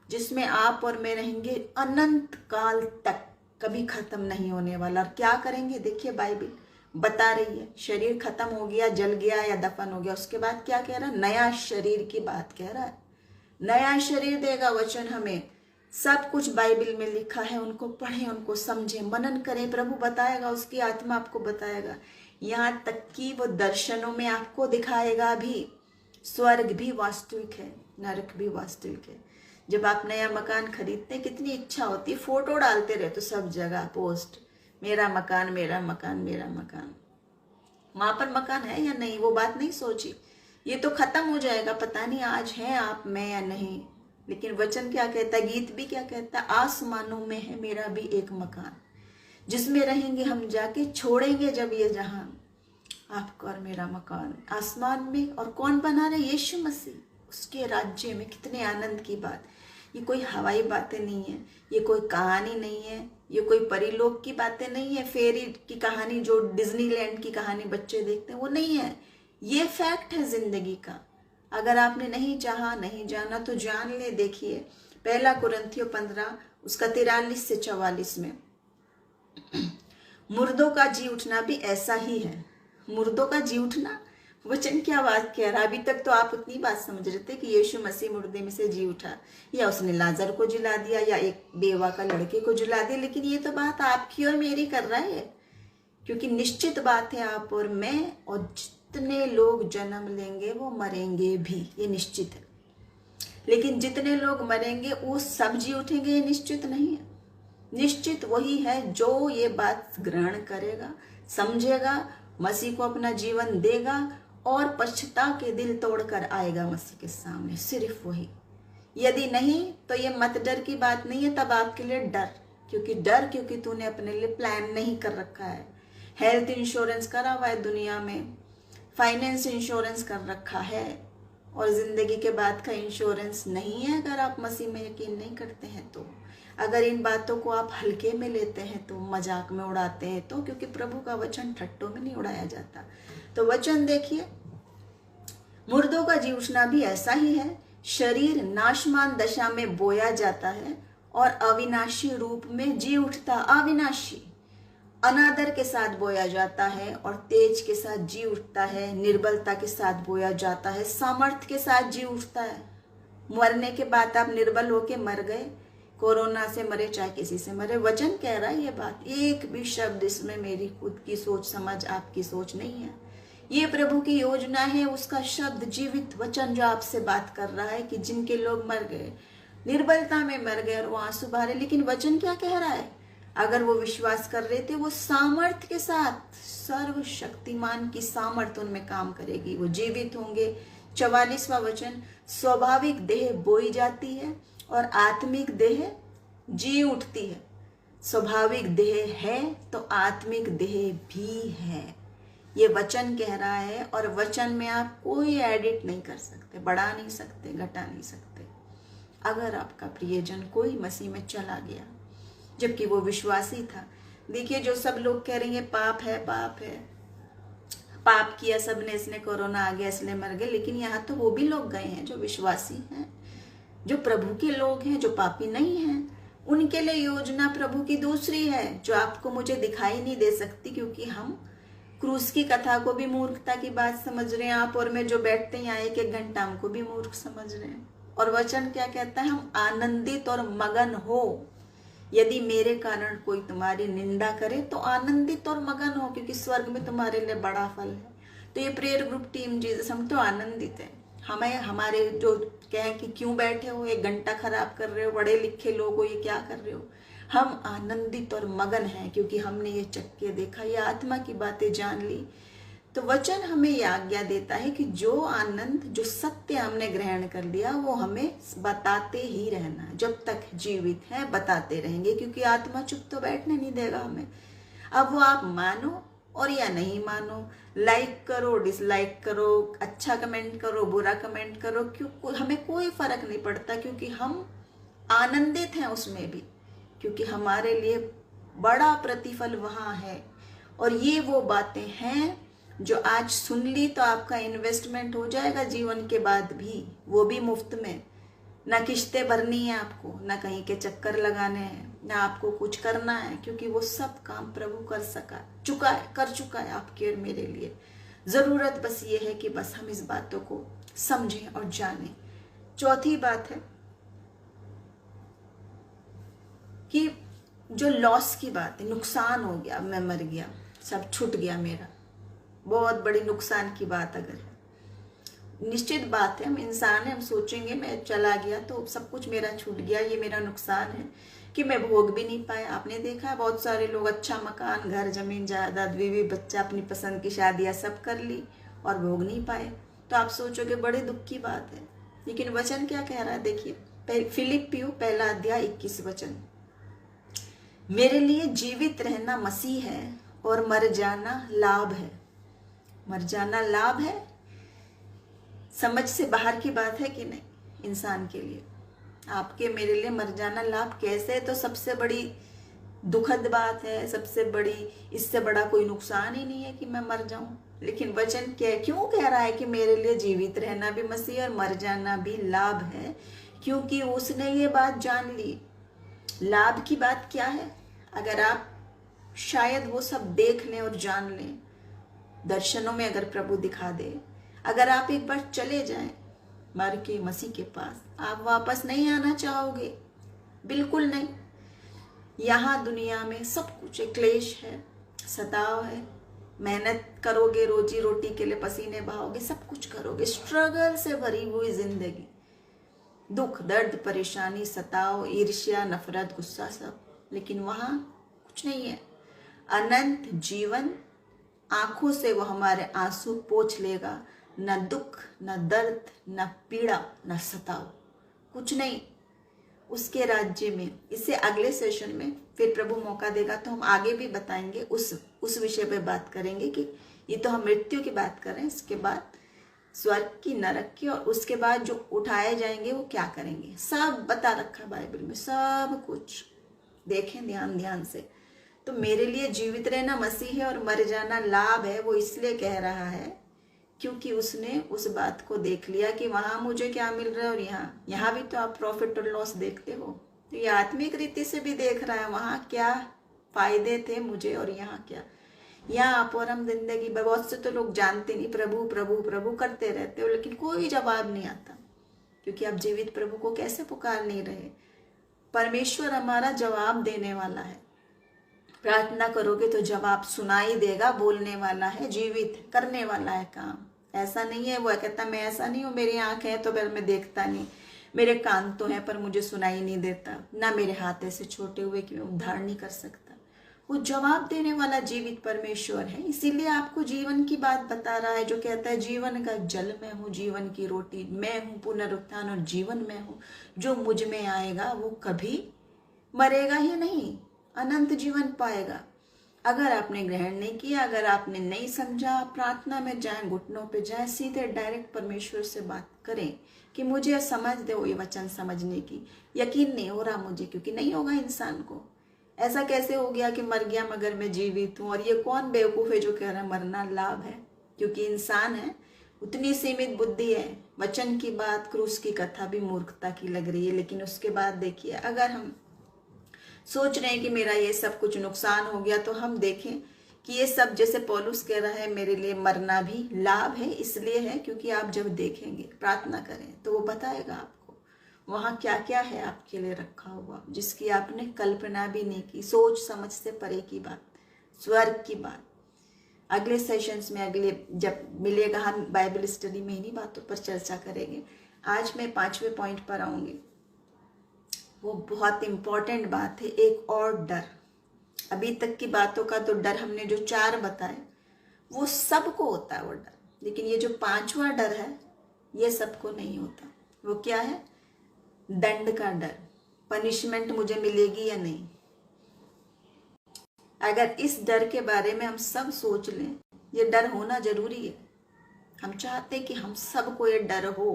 जिसमें आप और मैं रहेंगे अनंत काल तक, कभी खत्म नहीं होने वाला। और क्या करेंगे? देखिए बाइबल बता रही है, शरीर खत्म हो गया, जल गया या दफन हो गया, उसके बाद क्या कह रहा है? नया शरीर की बात कह रहा है। नया शरीर देगा वचन हमें, सब कुछ बाइबल में लिखा है। उनको पढ़ें, उनको समझें, मनन करें, प्रभु बताएगा, उसकी आत्मा आपको बताएगा। यहाँ तक कि वो दर्शनों में आपको दिखाएगा भी। स्वर्ग भी वास्तविक है, नरक भी वास्तविक है। जब आप नया मकान खरीदते हैं कितनी इच्छा होती है, फोटो डालते रहे तो सब जगह पोस्ट, मेरा मकान मेरा मकान मेरा मकान। वहां पर मकान है या नहीं वो बात नहीं सोची, ये तो खत्म हो जाएगा, पता नहीं आज है आप मैं या नहीं। लेकिन वचन क्या कहता है, गीत भी क्या कहता है, आसमानों में है मेरा भी एक मकान, जिसमें रहेंगे हम जाके, छोड़ेंगे जब ये जहां, आपका और मेरा मकान आसमान में। और कौन बना रहे? यीशु मसीह, उसके राज्य में। कितने आनंद की बात। ये कोई हवाई बातें नहीं है, ये कोई कहानी नहीं है, ये कोई परिलोक की बातें नहीं है, फेरी की कहानी जो डिज्नीलैंड की कहानी बच्चे देखते हैं वो नहीं है। ये फैक्ट है जिंदगी का। अगर आपने नहीं चाहा, नहीं जाना तो जान ले। देखिए पहला कुरिन्थियों 15 उसका 43 से 44 में, मुर्दों का जी उठना भी ऐसा ही है। मुर्दों का जी उठना, वचन क्या बात कह रहा है। अभी तक तो आप उतनी बात समझ रहे थे कि यीशु मसीह मुर्दे में से जी उठा, या उसने लाजर को जिला दिया, या एक बेवा का लड़के को जिला दिया। लेकिन ये तो बात आपकी और मेरी कर रहा है, क्योंकि निश्चित बात है आप और मैं, और जितने लोग जन्म लेंगे वो मरेंगे भी, ये निश्चित है। लेकिन जितने लोग मरेंगे वो सब जी उठेंगे, ये निश्चित नहीं है। निश्चित वही है जो ये बात ग्रहण करेगा, समझेगा, मसीह को अपना जीवन देगा और पश्चाता के दिल तोड़कर आएगा मसीह के सामने, सिर्फ वही। यदि नहीं तो ये मत डर की बात नहीं है, तब आपके लिए डर, क्योंकि तूने अपने लिए प्लान नहीं कर रखा है। हेल्थ इंश्योरेंस करा हुआ है दुनिया में, फाइनेंस इंश्योरेंस कर रखा है, और जिंदगी के बाद का इंश्योरेंस नहीं है। अगर आप मसीह में यकीन नहीं करते हैं तो, अगर इन बातों को आप हल्के में लेते हैं तो, मजाक में उड़ाते हैं तो, क्योंकि प्रभु का वचन ठट्टों में नहीं उड़ाया जाता। तो वचन देखिए, मुर्दों का जी उठना भी ऐसा ही है। शरीर नाशमान दशा में बोया जाता है और अविनाशी रूप में जी उठता। अविनाशी, अनादर के साथ बोया जाता है और तेज के साथ जी उठता है। निर्बलता के साथ बोया जाता है, सामर्थ्य के साथ जी उठता है। मरने के बाद आप निर्बल होके मर गए, कोरोना से मरे चाहे किसी से मरे, वचन कह रहा है ये बात। एक भी शब्द इसमें मेरी खुद की सोच समझ, आपकी सोच नहीं है। ये प्रभु की योजना है, उसका शब्द जीवित वचन जो आपसे बात कर रहा है कि जिनके लोग मर गए, निर्बलता में मर गए और वो आंसू बहा, लेकिन वचन क्या कह रहा है? अगर वो विश्वास कर रहे थे, वो सामर्थ्य के साथ, सर्वशक्तिमान की सामर्थ्य उनमें काम करेगी, वो जीवित होंगे। 44वां वचन, स्वाभाविक देह बोई जाती है और आत्मिक देह जी उठती है। स्वाभाविक देह है तो आत्मिक देह भी है, ये वचन कह रहा है। और वचन में आप कोई एडिट नहीं कर सकते, बढ़ा नहीं सकते, घटा नहीं सकते। अगर आपका प्रियजन कोई मसीह में चला गया जबकि वो विश्वासी था, देखिए जो सब लोग कह रहे हैं पाप है, पाप है, पाप किया सबने, इसने कोरोना आ गया इसलिए मर गए, लेकिन यहाँ तो वो भी लोग गए हैं जो विश्वासी हैं, जो प्रभु के लोग हैं, जो पापी नहीं हैं। उनके लिए योजना प्रभु की दूसरी है, जो आपको मुझे दिखाई नहीं दे सकती, क्योंकि हम क्रूस की कथा को भी मूर्खता की बात समझ रहे हैं। आप और मैं जो बैठते हैं यहाँ 1-1 घंटा, हमको भी मूर्ख समझ रहे हैं। और वचन क्या कहता है? हम आनंदित और मगन हो, यदि मेरे कारण कोई तुम्हारी निंदा करे तो आनंदित और मगन हो, क्योंकि स्वर्ग में तुम्हारे लिए बड़ा फल है। तो ये प्रेयर ग्रुप टीम जीसस, हम तो आनंदित हैं। हमें हमारे जो कहें कि क्यों बैठे हो, 1 घंटा खराब कर रहे हो, पढ़े लिखे लोग हो, ये क्या कर रहे हो, हम आनंदित और मगन हैं क्योंकि हमने ये चक्के देखा, ये आत्मा की बातें जान ली। तो वचन हमें ये आज्ञा देता है कि जो आनंद, जो सत्य हमने ग्रहण कर लिया, वो हमें बताते ही रहना, जब तक जीवित है बताते रहेंगे, क्योंकि आत्मा चुप तो बैठने नहीं देगा हमें। अब वो आप मानो और या नहीं मानो, लाइक करो, डिसलाइक करो, अच्छा कमेंट करो, बुरा कमेंट करो, क्यों हमें कोई फर्क नहीं पड़ता, क्योंकि हम आनंदित हैं उसमें भी, क्योंकि हमारे लिए बड़ा प्रतिफल वहाँ है। और ये वो बातें हैं जो आज सुन ली तो आपका इन्वेस्टमेंट हो जाएगा जीवन के बाद भी, वो भी मुफ्त में। ना किश्तें भरनी है आपको, ना कहीं के चक्कर लगाने हैं, ना आपको कुछ करना है, क्योंकि वो सब काम प्रभु कर चुका है आपके और मेरे लिए। जरूरत बस ये है कि बस हम इस बातों को समझें और जानें। चौथी बात है कि जो लॉस की बात है, नुकसान हो गया, मैं मर गया, सब छूट गया मेरा, बहुत बड़ी नुकसान की बात अगर है। निश्चित बात है, हम इंसान हैं, हम सोचेंगे मैं चला गया तो सब कुछ मेरा छूट गया, ये मेरा नुकसान है कि मैं भोग भी नहीं पाया। आपने देखा है बहुत सारे लोग अच्छा मकान, घर, जमीन, जायदाद, बीवी, बच्चा, अपनी पसंद की शादियां सब कर ली और भोग नहीं पाए, तो आप सोचोगे बड़े दुख की बात है। लेकिन वचन क्या कह रहा है? देखिए फिलिपियो 1 अध्याय 21 वचन, मेरे लिए जीवित रहना मसीह है और मर जाना लाभ है। मर जाना लाभ है, समझ से बाहर की बात है कि नहीं? इंसान के लिए, आपके मेरे लिए मर जाना लाभ कैसे? तो सबसे बड़ी दुखद बात है, सबसे बड़ी, इससे बड़ा कोई नुकसान ही नहीं है कि मैं मर जाऊं। लेकिन वचन क्यों कह रहा है कि मेरे लिए जीवित रहना भी मसीह और मर जाना भी लाभ है? क्योंकि उसने ये बात जान ली। लाभ की बात क्या है? अगर आप शायद वो सब देख लें और जान लें, दर्शनों में अगर प्रभु दिखा दे, अगर आप एक बार चले जाएं मर के मसीह के पास, आप वापस नहीं आना चाहोगे, बिल्कुल नहीं। यहाँ दुनिया में सब कुछ है, क्लेश है, सताव है, मेहनत करोगे, रोजी रोटी के लिए पसीने बहाओगे, सब कुछ करोगे, स्ट्रगल से भरी हुई जिंदगी, दुख, दर्द, परेशानी, सताव, ईर्ष्या, नफरत, गुस्सा, सब। लेकिन वहाँ कुछ नहीं है, अनंत जीवन, आंखों से वो हमारे आंसू पोंछ लेगा, न दुख, न दर्द, न पीड़ा, न सताव, कुछ नहीं उसके राज्य में। इससे अगले सेशन में फिर प्रभु मौका देगा तो हम आगे भी बताएंगे, उस विषय पे बात करेंगे कि ये तो हम मृत्यु की बात कर रहे हैं, इसके बाद स्वर्ग की, नरक की, और उसके बाद जो उठाए जाएंगे वो क्या करेंगे, सब बता रखा बाइबल में, सब कुछ देखें ध्यान से। तो मेरे लिए जीवित रहना मसीह है और मर जाना लाभ है, वो इसलिए कह रहा है क्योंकि उसने उस बात को देख लिया कि वहां मुझे क्या मिल रहा है और यहाँ भी तो आप प्रॉफिट और लॉस देखते हो, तो ये आत्मिक रीति से भी देख रहा है वहां क्या फायदे थे मुझे और यहाँ क्या। यहाँ आप और हम जिंदगी, बहुत से तो लोग जानते नहीं, प्रभु प्रभु प्रभु करते रहते हो, लेकिन कोई जवाब नहीं आता, क्योंकि आप जीवित प्रभु को कैसे पुकार नहीं रहे। परमेश्वर हमारा जवाब देने वाला है, प्रार्थना करोगे तो जवाब सुनाई देगा। बोलने वाला है, जीवित करने वाला है काम। ऐसा नहीं है वो कहता मैं ऐसा नहीं हूँ, मेरी आंख है तो फिर मैं देखता नहीं, मेरे कान तो हैं पर मुझे सुनाई नहीं देता, ना मेरे हाथ ऐसे छोटे हुए कि मैं उद्धार नहीं कर सकता। वो जवाब देने वाला जीवित परमेश्वर है। इसीलिए आपको जीवन की बात बता रहा है, जो कहता है जीवन का जल मैं हूँ, जीवन की रोटी मैं हूँ, पुनरुत्थान और जीवन मैं हूँ। जो मुझ में आएगा वो कभी मरेगा ही नहीं, अनंत जीवन पाएगा। अगर आपने ग्रहण नहीं किया, अगर आपने नहीं समझा, प्रार्थना में जाएं, घुटनों पे जाएं, सीधे डायरेक्ट परमेश्वर से बात करें कि मुझे समझ दो ये वचन समझने की। यकीन नहीं हो रहा मुझे, क्योंकि नहीं होगा इंसान को। ऐसा कैसे हो गया कि मर गया मगर मैं जीवित हूँ। और ये कौन बेवकूफ़ है जो कह रहा है मरना लाभ है? क्योंकि इंसान है, उतनी सीमित बुद्धि है। वचन की बात, क्रूस की कथा भी मूर्खता की लग रही है। लेकिन उसके बाद देखिए, अगर हम सोच रहे हैं कि मेरा ये सब कुछ नुकसान हो गया, तो हम देखें कि ये सब, जैसे पौलुस कह रहा है, मेरे लिए मरना भी लाभ है। इसलिए है क्योंकि आप जब देखेंगे, प्रार्थना करें, तो वो बताएगा आपको वहाँ क्या क्या है आपके लिए रखा हुआ, जिसकी आपने कल्पना भी नहीं की। सोच समझ से परे की बात, स्वर्ग की बात। अगले सेशंस में, अगले जब मिलेगा, हम बाइबल स्टडी में इन्हीं बातों पर चर्चा करेंगे। आज मैं 5वें पॉइंट पर आऊँगी। वो बहुत इम्पॉर्टेंट बात है, एक और डर। अभी तक की बातों का तो डर हमने जो 4 बताए वो सबको होता है वो डर, लेकिन ये जो 5वां डर है ये सबको नहीं होता। वो क्या है? दंड का डर। पनिशमेंट मुझे मिलेगी या नहीं। अगर इस डर के बारे में हम सब सोच लें, ये डर होना जरूरी है। हम चाहते कि हम सबको ये डर हो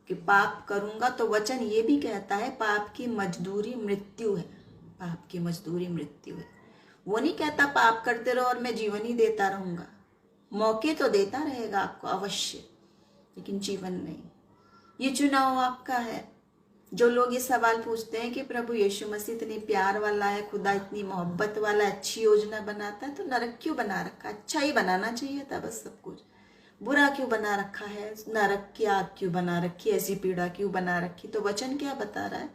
कि पाप करूंगा तो वचन ये भी कहता है पाप की मजदूरी मृत्यु है। पाप की मजदूरी मृत्यु है। वो नहीं कहता पाप करते रहो और मैं जीवन ही देता रहूंगा। मौके तो देता रहेगा आपको अवश्य, लेकिन जीवन नहीं। ये चुनाव आपका है। जो लोग ये सवाल पूछते हैं कि प्रभु यीशु मसीह इतनी प्यार वाला है, खुदा इतनी मोहब्बत वाला, अच्छी योजना बनाता है, तो नरक क्यों बना रखा? अच्छा ही बनाना चाहिए था बस सब कुछ। बुरा क्यों बना रखा है? नरक की आग क्यों बना रखी? ऐसी पीड़ा क्यों बना रखी? तो वचन क्या बता रहा है?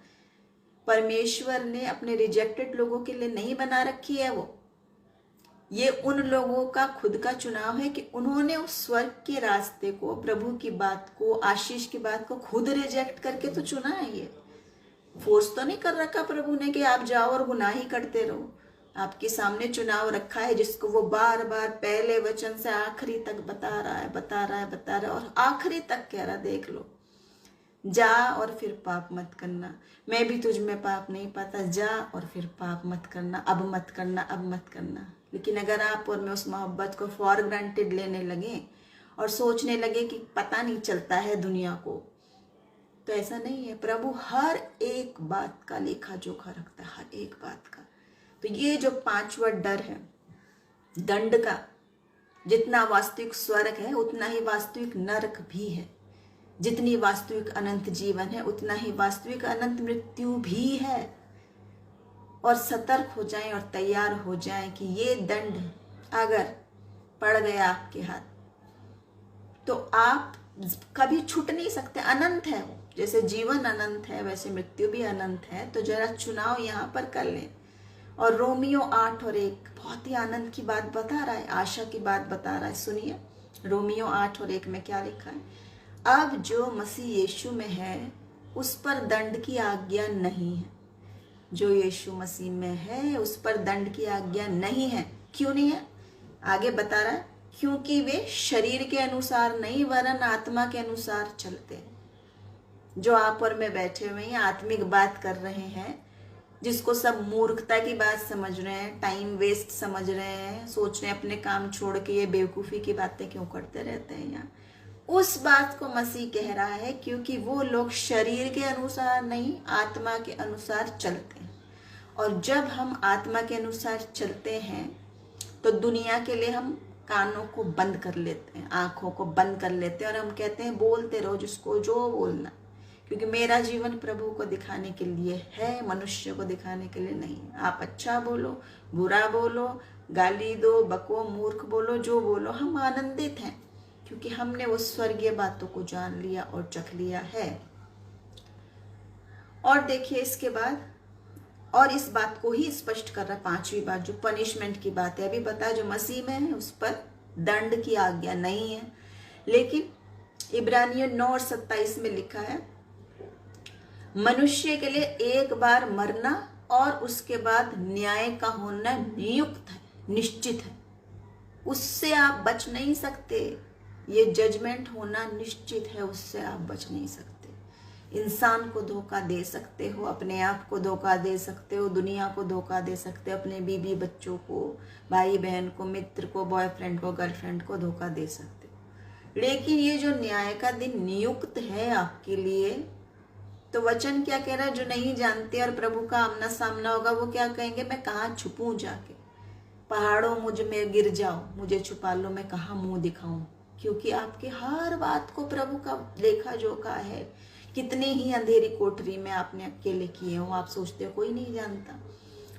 परमेश्वर ने अपने रिजेक्टेड लोगों के लिए नहीं बना रखी है वो। ये उन लोगों का खुद का चुनाव है कि उन्होंने उस स्वर्ग के रास्ते को, प्रभु की बात को, आशीष की बात को खुद रिजेक्ट करके तो चुना है। ये फोर्स तो नहीं कर रखा प्रभु ने कि आप जाओ और गुनाह ही करते रहो। आपके सामने चुनाव रखा है जिसको वो बार बार पहले वचन से आखिरी तक बता रहा है और आखिरी तक कह रहा, देख लो, जा और फिर पाप मत करना। मैं भी तुझ में पाप नहीं पाता, जा और फिर पाप मत करना, अब मत करना, अब मत करना। लेकिन अगर आप और मैं उस मोहब्बत को फॉर ग्रांटेड लेने लगे और सोचने लगे कि पता नहीं चलता है दुनिया को, तो ऐसा नहीं है। प्रभु हर एक बात का लेखा जोखा रखता है, हर एक बात का। तो ये जो 5वां डर है दंड का, जितना वास्तविक स्वर्ग है उतना ही वास्तविक नरक भी है। जितनी वास्तविक अनंत जीवन है उतना ही वास्तविक अनंत मृत्यु भी है। और सतर्क हो जाएं और तैयार हो जाएं कि ये दंड अगर पड़ गया आपके हाथ तो आप कभी छूट नहीं सकते। अनंत है वो। जैसे जीवन अनंत है वैसे मृत्यु भी अनंत है। तो जरा चुनाव यहाँ पर कर लें। और रोमियो 8:1 बहुत ही आनंद की बात बता रहा है, आशा की बात बता रहा है। सुनिए, रोमियो 8:1 में क्या लिखा है? अब जो मसीह यीशु में है उस पर दंड की आज्ञा नहीं है। जो यीशु मसीह में है उस पर दंड की आज्ञा नहीं है। क्यों नहीं है? आगे बता रहा है, क्योंकि वे शरीर के अनुसार नहीं वरन आत्मा के अनुसार चलते हैं। जो आप और मैं बैठे हुए हैं आत्मिक बात कर रहे हैं, जिसको सब मूर्खता की बात समझ रहे हैं, टाइम वेस्ट समझ रहे हैं, सोच रहे हैं अपने काम छोड़ के ये बेवकूफ़ी की बातें क्यों करते रहते हैं यहाँ, उस बात को मसीह कह रहा है क्योंकि वो लोग शरीर के अनुसार नहीं आत्मा के अनुसार चलते हैं। और जब हम आत्मा के अनुसार चलते हैं तो दुनिया के लिए हम कानों को बंद कर लेते हैं, आंखों को बंद कर लेते हैं और हम कहते हैं बोलते रहो जिसको जो बोलना, क्योंकि मेरा जीवन प्रभु को दिखाने के लिए है, मनुष्य को दिखाने के लिए नहीं। आप अच्छा बोलो, बुरा बोलो, गाली दो, बको, मूर्ख बोलो, जो बोलो, हम आनंदित हैं क्योंकि हमने वो स्वर्गीय बातों को जान लिया और चख लिया है। और देखिए इसके बाद और इस बात को ही स्पष्ट कर रहा है, पांचवी बात जो पनिशमेंट की बात है, अभी बताया जो मसीह में है उस पर दंड की आज्ञा नहीं है। लेकिन इब्रानियों 9:27 में लिखा है, मनुष्य के लिए एक बार मरना और उसके बाद न्याय का होना नियुक्त है, निश्चित है, उससे आप बच नहीं सकते। ये जजमेंट होना निश्चित है, उससे आप बच नहीं सकते। इंसान को धोखा दे सकते हो, अपने आप को धोखा दे सकते हो, दुनिया को धोखा दे सकते हो, अपने बीवी बच्चों को, भाई बहन को, मित्र को, बॉयफ्रेंड को, गर्लफ्रेंड को धोखा दे सकते हो। लेकिन ये जो न्याय का दिन नियुक्त है आपके लिए, तो वचन क्या कह रहा है, जो नहीं जानते और प्रभु का आमना सामना होगा वो क्या कहेंगे, मैं कहाँ छुपूं जाके, पहाड़ों मुझ में गिर जाओ, मुझे छुपा लो, मैं कहाँ मुंह दिखाऊं। क्योंकि आपके हर बात को प्रभु का लेखा जोखा है। कितनी ही अंधेरी कोठरी में आपने अकेले किए हो, आप सोचते हो कोई नहीं जानता।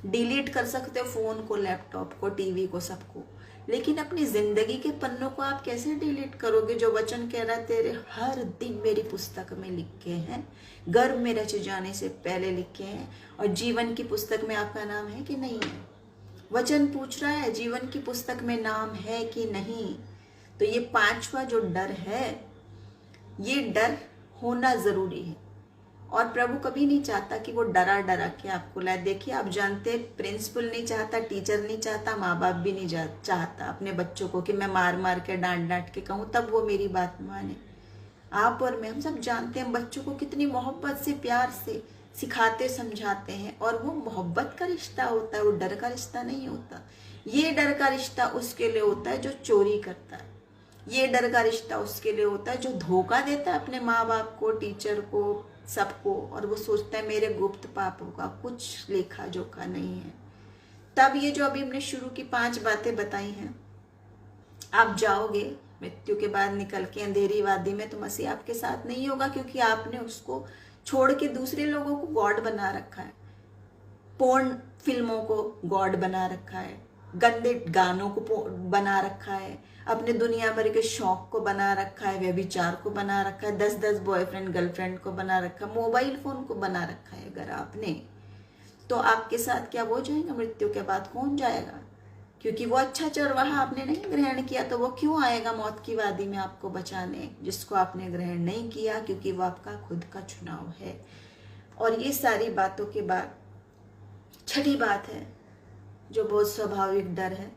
डिलीट कर सकते हो फोन को, लैपटॉप को, टीवी को, सबको, लेकिन अपनी जिंदगी के पन्नों को आप कैसे डिलीट करोगे। जो वचन कह रहा है, तेरे हर दिन मेरी पुस्तक में लिखे हैं, गर्भ में रचे जाने से पहले लिखे हैं, और जीवन की पुस्तक में आपका नाम है कि नहीं है। वचन पूछ रहा है जीवन की पुस्तक में नाम है कि नहीं। तो ये पांचवा जो डर है, ये डर होना जरूरी है। और प्रभु कभी नहीं चाहता कि वो डरा डरा के आपको लाए। देखिए, आप जानते, प्रिंसिपल नहीं चाहता, टीचर नहीं चाहता, माँ बाप भी नहीं चाहता अपने बच्चों को कि मैं मार मार के, डांट डांट के कहूँ तब वो मेरी बात माने। आप और मैं, हम सब जानते हैं बच्चों को कितनी मोहब्बत से, प्यार से सिखाते समझाते हैं, और वो मोहब्बत का रिश्ता होता है, वो डर का रिश्ता नहीं होता। ये डर का रिश्ता उसके लिए होता है जो चोरी करता है। ये डर का रिश्ता उसके लिए होता है जो धोखा देता है अपने माँ बाप को, टीचर को, सबको, और वो सोचता है मेरे गुप्त पापों का कुछ लेखा जोखा नहीं है। तब ये जो अभी हमने शुरू की 5 बातें बताई हैं, आप जाओगे मृत्यु के बाद निकल के अंधेरी वादी में, तो मसीह आपके साथ नहीं होगा, क्योंकि आपने उसको छोड़ के दूसरे लोगों को गॉड बना रखा है। पोर्न फिल्मों को गॉड बना रखा है, गंदे गानों को बना रखा है, अपने दुनिया भर के शौक को बना रखा है, व्यभिचार को बना रखा है, 10-10 बॉयफ्रेंड गर्लफ्रेंड को बना रखा है, मोबाइल फोन को बना रखा है। अगर आपने, तो आपके साथ क्या वो जाएगा मृत्यु के बाद? कौन जाएगा? क्योंकि वो अच्छा चरवाहा आपने नहीं ग्रहण किया, तो वो क्यों आएगा मौत की वादी में आपको बचाने, जिसको आपने ग्रहण नहीं किया, क्योंकि वो आपका खुद का चुनाव है। और ये सारी बातों के बाद छठी बात है जो बहुत स्वाभाविक डर है,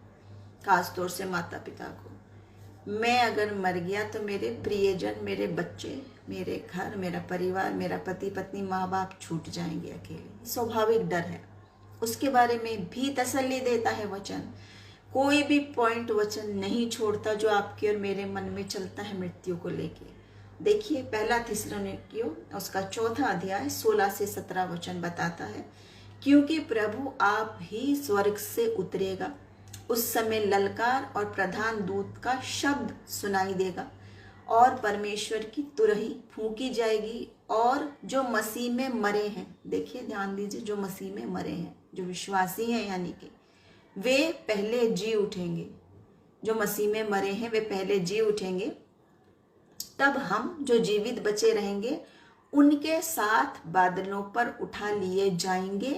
खासतौर से माता पिता को। मैं अगर मर गया तो मेरे प्रियजन, मेरे बच्चे, मेरे घर, मेरा परिवार, मेरा पति पत्नी, माँ बाप छूट जाएंगे अकेले। स्वाभाविक डर है। उसके बारे में भी तसल्ली देता है वचन। कोई भी पॉइंट वचन नहीं छोड़ता जो आपके और मेरे मन में चलता है मृत्यु को लेके। देखिए, पहला थिस्सलुनीकियों उसका 4 अध्याय 16 से 17 वचन बताता है, क्योंकि प्रभु आप ही स्वर्ग से उतरेगा, उस समय ललकार और प्रधान दूत का शब्द सुनाई देगा, और परमेश्वर की तुरही फूंकी जाएगी, और जो मसीह में मरे हैं, देखिए ध्यान दीजिए, जो मसीह में मरे हैं, जो विश्वासी हैं, यानी कि वे पहले जी उठेंगे। जो मसीह में मरे हैं वे पहले जी उठेंगे। तब हम जो जीवित बचे रहेंगे उनके साथ बादलों पर उठा लिए जाएंगे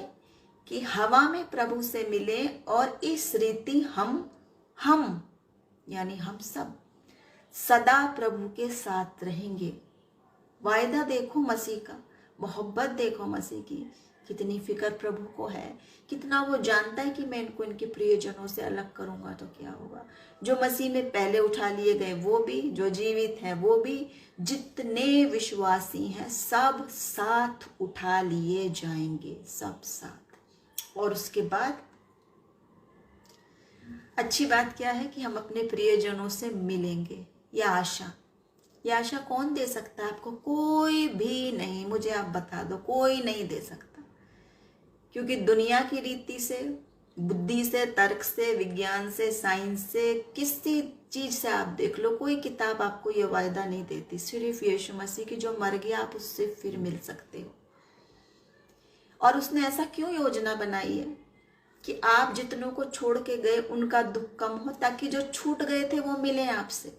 कि हवा में प्रभु से मिले, और इस रीति हम यानी हम सब सदा प्रभु के साथ रहेंगे। वायदा देखो मसीह का, मोहब्बत देखो मसीह की, कितनी फिक्र प्रभु को है, कितना वो जानता है कि मैं इनको इनके प्रियजनों से अलग करूंगा तो क्या होगा। जो मसीह में पहले उठा लिए गए वो भी, जो जीवित हैं वो भी, जितने विश्वासी हैं सब साथ उठा लिए जाएंगे, सब साथ। और उसके बाद अच्छी बात क्या है कि हम अपने प्रियजनों से मिलेंगे। यह आशा कौन दे सकता है आपको? कोई भी नहीं। मुझे आप बता दो, कोई नहीं दे सकता। क्योंकि दुनिया की रीति से, बुद्धि से, तर्क से, विज्ञान से, साइंस से, किसी चीज से आप देख लो, कोई किताब आपको यह वायदा नहीं देती। सिर्फ यीशु मसीह की, जो मर गया आप उससे फिर मिल सकते हो। और उसने ऐसा क्यों योजना बनाई है कि आप जितनों को छोड़ के गए उनका दुख कम हो, ताकि जो छूट गए थे वो मिले आपसे।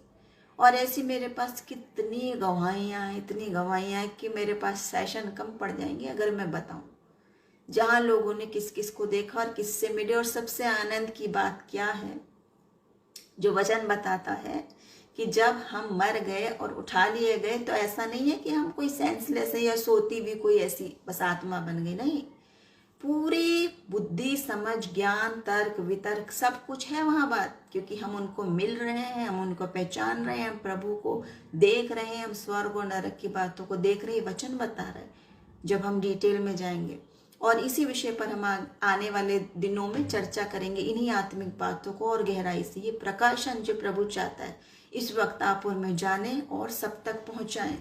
और ऐसी मेरे पास कितनी गवाहियां हैं, इतनी गवाहियां हैं कि मेरे पास सेशन कम पड़ जाएंगे अगर मैं बताऊं। जहां लोगों ने किस किस को देखा और किससे मिले। और सबसे आनंद की बात क्या है, जो वचन बताता है कि जब हम मर गए और उठा लिए गए तो ऐसा नहीं है कि हम कोई सेंसलेस है या सोती हुई कोई ऐसी बस आत्मा बन गई, नहीं। पूरी बुद्धि, समझ, ज्ञान, तर्क, वितर्क सब कुछ है वहां बात, क्योंकि हम उनको मिल रहे हैं, हम उनको पहचान रहे हैं, हम प्रभु को देख रहे हैं, हम स्वर्ग और नरक की बातों को देख रहे हैं। वचन बता रहे हैं जब हम डिटेल में जाएंगे। और इसी विषय पर हम आने वाले दिनों में चर्चा करेंगे, इन्हीं आत्मिक बातों को और गहराई से। ये प्रकाशन जो प्रभु चाहता है इस वक्त आप और मैं जाने और सब तक पहुंचाएं,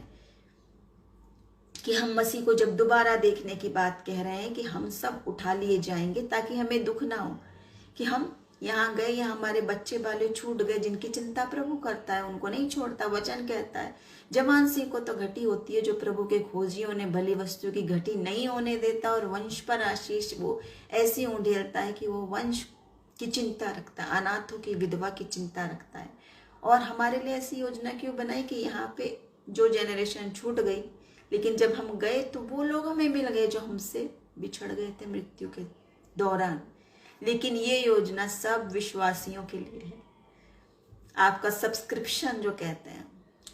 कि हम मसीह को जब दोबारा देखने की बात कह रहे हैं कि हम सब उठा लिए जाएंगे, ताकि हमें दुख ना हो कि हम यहाँ गए या हमारे बच्चे बाले छूट गए। जिनकी चिंता प्रभु करता है उनको नहीं छोड़ता। वचन कहता है जवान सिंह को तो घटी होती है, जो प्रभु के खोजियों ने भली वस्तु की घटी नहीं होने देता, और वंश पर आशीष वो ऐसी उंडेलता है कि वो वंश की चिंता रखता है, अनाथों की, विधवा की चिंता रखता है। और हमारे लिए ऐसी योजना क्यों बनाई कि यहाँ पे जो जेनरेशन छूट गई, लेकिन जब हम गए तो वो लोग हमें मिल गए जो हमसे बिछड़ गए थे मृत्यु के दौरान। लेकिन ये योजना सब विश्वासियों के लिए है। आपका सब्सक्रिप्शन जो कहते हैं,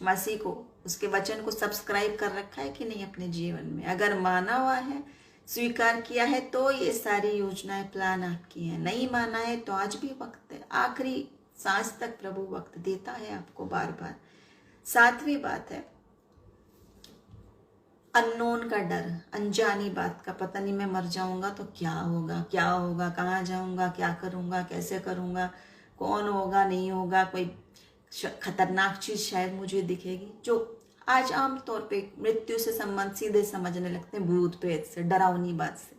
मसीह को, उसके वचन को सब्सक्राइब कर रखा है कि नहीं अपने जीवन में? अगर माना हुआ है, स्वीकार किया है, तो ये सारी योजनाएं, प्लान आपकी हैं। नहीं माना है तो आज भी वक्त है, आखिरी सांस तक प्रभु वक्त देता है आपको बार बार। 7वीं बात है अननोन का डर, अनजानी बात का। पता नहीं मैं मर जाऊंगा तो क्या होगा, क्या होगा, कहाँ जाऊंगा, क्या करूंगा, कैसे करूंगा, कौन होगा, नहीं होगा, कोई खतरनाक चीज शायद मुझे दिखेगी, जो आज आम तौर पे मृत्यु से संबंध सीधे समझने लगते हैं, भूत प्रेत से, डरावनी बात से।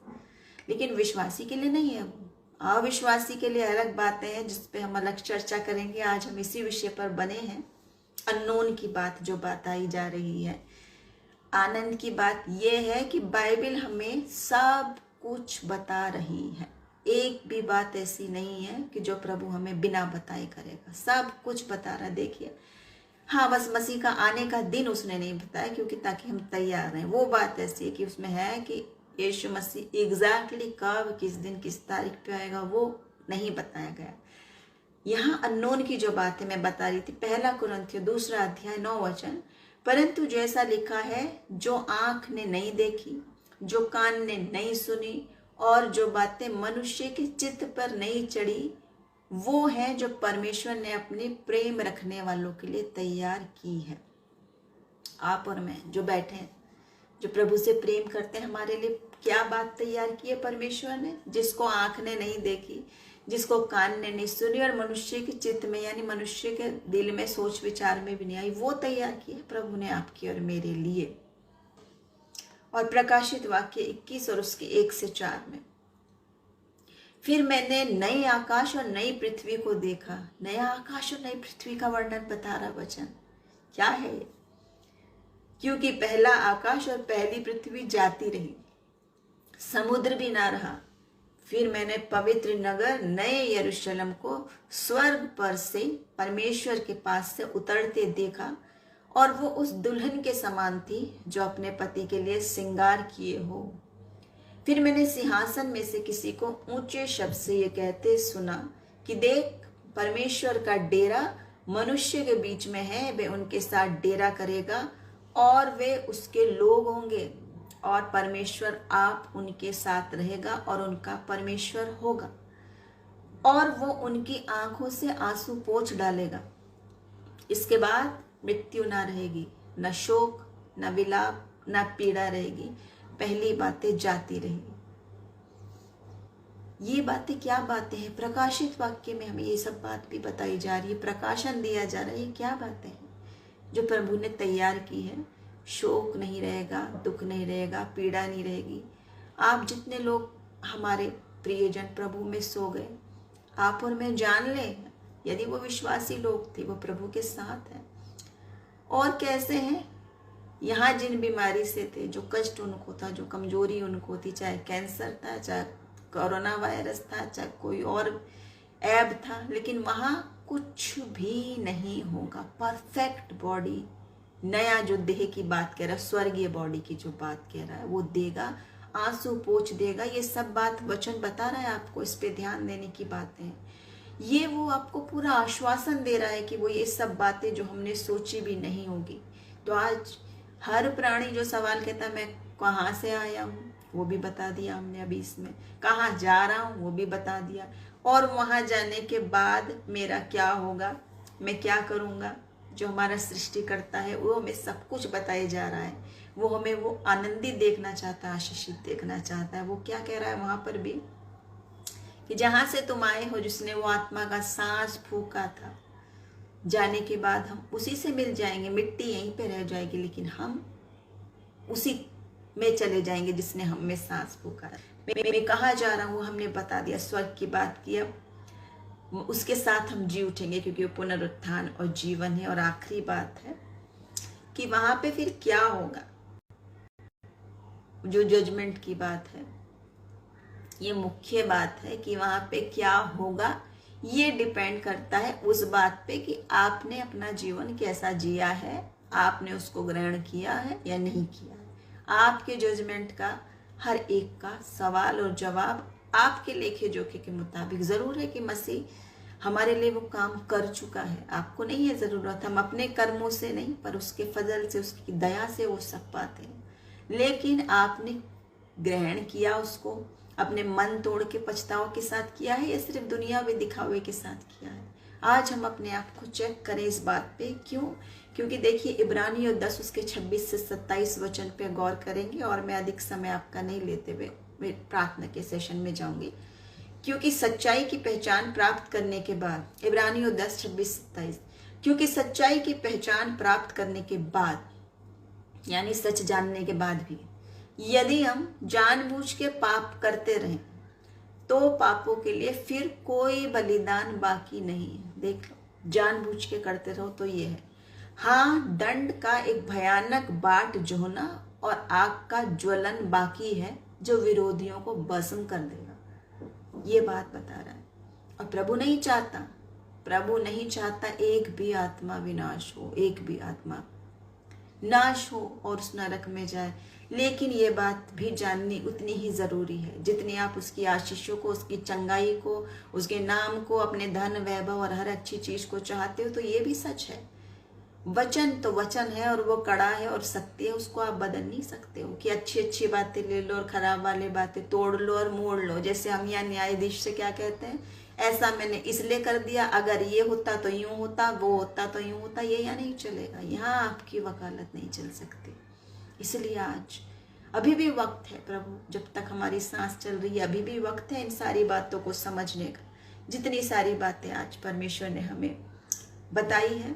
लेकिन विश्वासी के लिए नहीं है वो। अविश्वासी के लिए अलग बातें हैं जिसपे हम अलग चर्चा करेंगे। आज हम इसी विषय पर बने हैं, अननोन की बात जो बताई जा रही है। आनंद की बात यह है कि बाइबल हमें सब कुछ बता रही है। एक भी बात ऐसी नहीं है कि जो प्रभु हमें बिना बताए करेगा, सब कुछ बता रहा। देखिए, हाँ, बस मसीह का आने का दिन उसने नहीं बताया, क्योंकि ताकि हम तैयार रहें। वो बात ऐसी है कि उसमें है कि यीशु मसीह एग्जैक्टली कब, किस दिन, किस तारीख पे आएगा, वो नहीं बताया गया। यहाँ अननोन की जो बातें मैं बता रही थी, 1 कुरिन्थियों 2 अध्याय 9 वचन, परंतु जैसा लिखा है, जो आंख ने नहीं देखी, जो कान ने नहीं सुनी, और जो बातें मनुष्य के चित्त पर नहीं चढ़ी, वो है जो परमेश्वर ने अपने प्रेम रखने वालों के लिए तैयार की है। आप और मैं जो बैठे हैं, जो प्रभु से प्रेम करते हैं, हमारे लिए क्या बात तैयार की है परमेश्वर ने? जिसको आंख ने नहीं देखी, जिसको कान ने नहीं सुनी, और मनुष्य के चित्त में यानी मनुष्य के दिल में, सोच विचार में भी नहीं आई, वो तैयार की है प्रभु ने आपकी और मेरे लिए। और प्रकाशित वाक्य 21 और उसके 1 से 4 में, फिर मैंने नए आकाश और नई पृथ्वी को देखा। नया आकाश और नई पृथ्वी का वर्णन बता रहा वचन। क्या है ये? क्योंकि पहला आकाश और पहली पृथ्वी जाती रही, समुद्र भी ना रहा। फिर मैंने पवित्र नगर नए यरूशलेम को स्वर्ग पर से परमेश्वर के पास से उतरते देखा, और वो उस दुल्हन के समान थी जो अपने पति के लिए श्रृंगार किए हो। फिर मैंने सिंहासन में से किसी को ऊंचे शब्द से ये कहते सुना कि देख, परमेश्वर का डेरा मनुष्य के बीच में है, वे उनके साथ डेरा करेगा, और वे उसके लोग होंगे, और परमेश्वर आप उनके साथ रहेगा और उनका परमेश्वर होगा, और वो उनकी आंखों से आंसू पोंछ डालेगा। इसके बाद मृत्यु ना रहेगी, न शोक, न विलाप, न पीड़ा रहेगी, पहली बातें जाती रहेगी। ये बातें क्या बातें हैं? प्रकाशित वाक्य में हमें ये सब बात भी बताई जा रही है, प्रकाशन दिया जा रहा है। ये क्या बातें हैं जो प्रभु ने तैयार की है? शोक नहीं रहेगा, दुख नहीं रहेगा, पीड़ा नहीं रहेगी। आप जितने लोग हमारे प्रियजन प्रभु में सो गए, आप और मैं जान लें, यदि वो विश्वासी लोग थे, वो प्रभु के साथ हैं। और कैसे हैं? यहाँ जिन बीमारी से थे, जो कष्ट उनको था, जो कमजोरी उनको थी, चाहे कैंसर था, चाहे कोरोना वायरस था, चाहे कोई और ऐब था, लेकिन वहाँ कुछ भी नहीं होगा। परफेक्ट बॉडी, नया जो देह की बात कह रहा है, स्वर्गीय बॉडी की जो बात कह रहा है, वो देगा। आंसू पोंछ देगा। ये सब बात वचन बता रहा है आपको, इस पे ध्यान देने की बातें हैं। ये वो आपको पूरा आश्वासन दे रहा है कि वो ये सब बातें जो हमने सोची भी नहीं होगी। तो आज हर प्राणी जो सवाल कहता मैं कहाँ से आया हूँ, वो भी बता दिया हमने अभी इसमें। कहाँ जा रहा हूँ, वो भी बता दिया। और वहाँ जाने के बाद मेरा क्या होगा, मैं क्या करूँगा। जो हमारा सृष्टि करता है वो हमें सब कुछ बताया जा रहा है। वो हमें वो आनंदित देखना चाहता है, आशीषित देखना चाहता है। वो क्या कह रहा है वहाँ पर भी कि जहाँ से तुम आए हो, जिसने वो आत्मा का सांस फूका था, जाने के बाद हम उसी से मिल जाएंगे। मिट्टी यहीं पे रह जाएगी, लेकिन हम उसी में चले जाएंगे जिसने हम में सांस फूका है। मैं कहाँ जा रहा हूँ हमने बता दिया, स्वर्ग की बात की। अब उसके साथ हम जी उठेंगे, क्योंकि वो पुनरुत्थान और जीवन है। और आखिरी बात है कि वहां पे फिर क्या होगा, जो जजमेंट की बात है, ये मुख्य बात है कि वहां पे क्या होगा। ये डिपेंड करता है उस बात पे कि आपने अपना जीवन कैसा जिया है, आपने उसको ग्रहण किया है या नहीं किया है। आपके जजमेंट का हर एक का सवाल और जवाब आपके लेखे जोखे के मुताबिक। जरूर है कि मसीह हमारे लिए वो काम कर चुका है, आपको नहीं है जरूरत। हम अपने कर्मों से नहीं, पर उसके फजल से, उसकी दया से वो सब पाते हैं। लेकिन आपने ग्रहण किया उसको, अपने मन तोड़ के पछताव के साथ किया है या सिर्फ दुनियावी दिखावे के साथ किया है। आज हम अपने आप को चेक करें इस बात पे। क्यों? क्योंकि देखिए इब्रानियों 10 उसके 26 से 27 वचन पे गौर करेंगे। और मैं अधिक समय आपका नहीं लेते हुए मैं प्रार्थना के सेशन में जाऊंगी, क्योंकि सच्चाई की पहचान प्राप्त करने के बाद, इब्रानियों 10 26 27, क्योंकि सच्चाई की पहचान प्राप्त करने के बाद, यानी सच जानने के बाद भी यदि हम जानबूझ के पाप करते रहें, तो पापों के लिए फिर कोई बलिदान बाकी नहीं है। देख लो, जानबूझ के करते रहो तो ये है। हाँ, दंड का एक भयानक बाट जोहना और आग का ज्वलन बाकी है, जो विरोधियों को भस्म कर देगा। ये बात बता रहा है। और प्रभु नहीं चाहता एक भी आत्मा विनाश हो, एक भी आत्मा नाश हो और उस नरक में जाए। लेकिन ये बात भी जाननी उतनी ही जरूरी है जितनी आप उसकी आशीषों को, उसकी चंगाई को, उसके नाम को, अपने धन वैभव और हर अच्छी चीज को चाहते हो। तो ये भी सच है, वचन तो वचन है और वो कड़ा है और सत्य है, उसको आप बदल नहीं सकते हो कि अच्छी अच्छी बातें ले लो और खराब वाली बातें तोड़ लो और मोड़ लो। जैसे हम यहाँ न्यायाधीश से क्या कहते हैं, ऐसा मैंने इसलिए कर दिया, अगर ये होता तो यूं होता, वो होता तो यूं होता। ये यहाँ नहीं चलेगा, यहाँ आपकी वकालत नहीं चल सकती। इसलिए आज अभी भी वक्त है प्रभु, जब तक हमारी सांस चल रही है अभी भी वक्त है इन सारी बातों को समझने का। जितनी सारी बातें आज परमेश्वर ने हमें बताई है,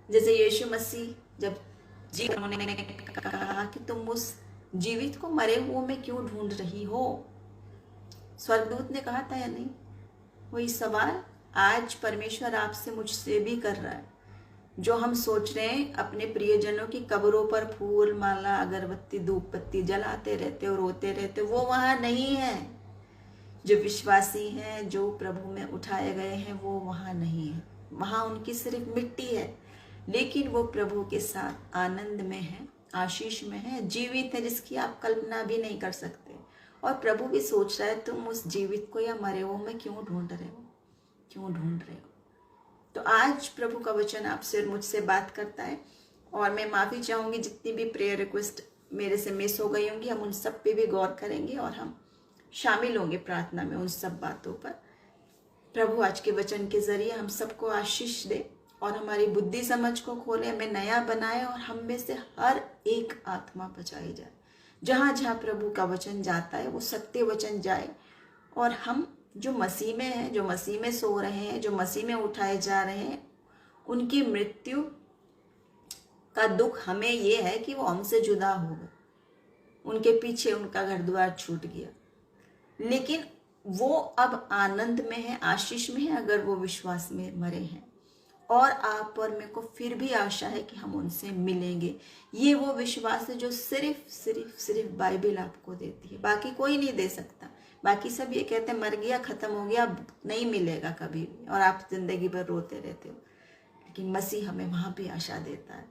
जैसे यीशु मसीह जब उन्होंने कहा कि तुम उस जीवित को मरे हुए में क्यों ढूंढ रही हो, स्वर्गदूत ने कहा था या नहीं? वही सवाल आज परमेश्वर आपसे मुझसे भी कर रहा है। जो हम सोच रहे हैं अपने प्रियजनों की कब्रों पर फूल माला अगरबत्ती धूप बत्ती जलाते रहते और रोते रहते, वो वहां नहीं है। जो विश्वासी हैं, जो प्रभु में उठाए गए हैं, वो वहां नहीं है। वहां उनकी सिर्फ मिट्टी है, लेकिन वो प्रभु के साथ आनंद में है, आशीष में है, जीवित है, जिसकी आप कल्पना भी नहीं कर सकते। और प्रभु भी सोच रहा है तुम उस जीवित को या मरे हुए में क्यों ढूंढ रहे हो, क्यों ढूंढ रहे हो। तो आज प्रभु का वचन आपसे और मुझसे बात करता है। और मैं माफी चाहूंगी जितनी भी प्रेयर रिक्वेस्ट मेरे से मिस हो गई होंगी, हम उन सब पे भी गौर करेंगे और हम शामिल होंगे प्रार्थना में उन सब बातों पर। प्रभु आज के वचन के जरिए हम सबको आशीष दे और हमारी बुद्धि समझ को खोले, हमें नया बनाए और हम में से हर एक आत्मा बचाई जाए। जहाँ जहाँ प्रभु का वचन जाता है वो सत्य वचन जाए, और हम जो मसीह में हैं, जो मसीह में सो रहे हैं, जो मसीह में उठाए जा रहे हैं, उनकी मृत्यु का दुख हमें ये है कि वो हमसे जुदा हो गए, उनके पीछे उनका घर द्वार छूट गया, लेकिन वो अब आनंद में है, आशीष में है, अगर वो विश्वास में मरे हैं। और आप और मेरे को फिर भी आशा है कि हम उनसे मिलेंगे। ये वो विश्वास है जो सिर्फ बाइबल आपको देती है, बाकी कोई नहीं दे सकता। बाकी सब ये कहते हैं मर गया, खत्म हो गया, अब नहीं मिलेगा कभी भी, और आप जिंदगी भर रोते रहते हो। लेकिन मसीह हमें वहां भी आशा देता है।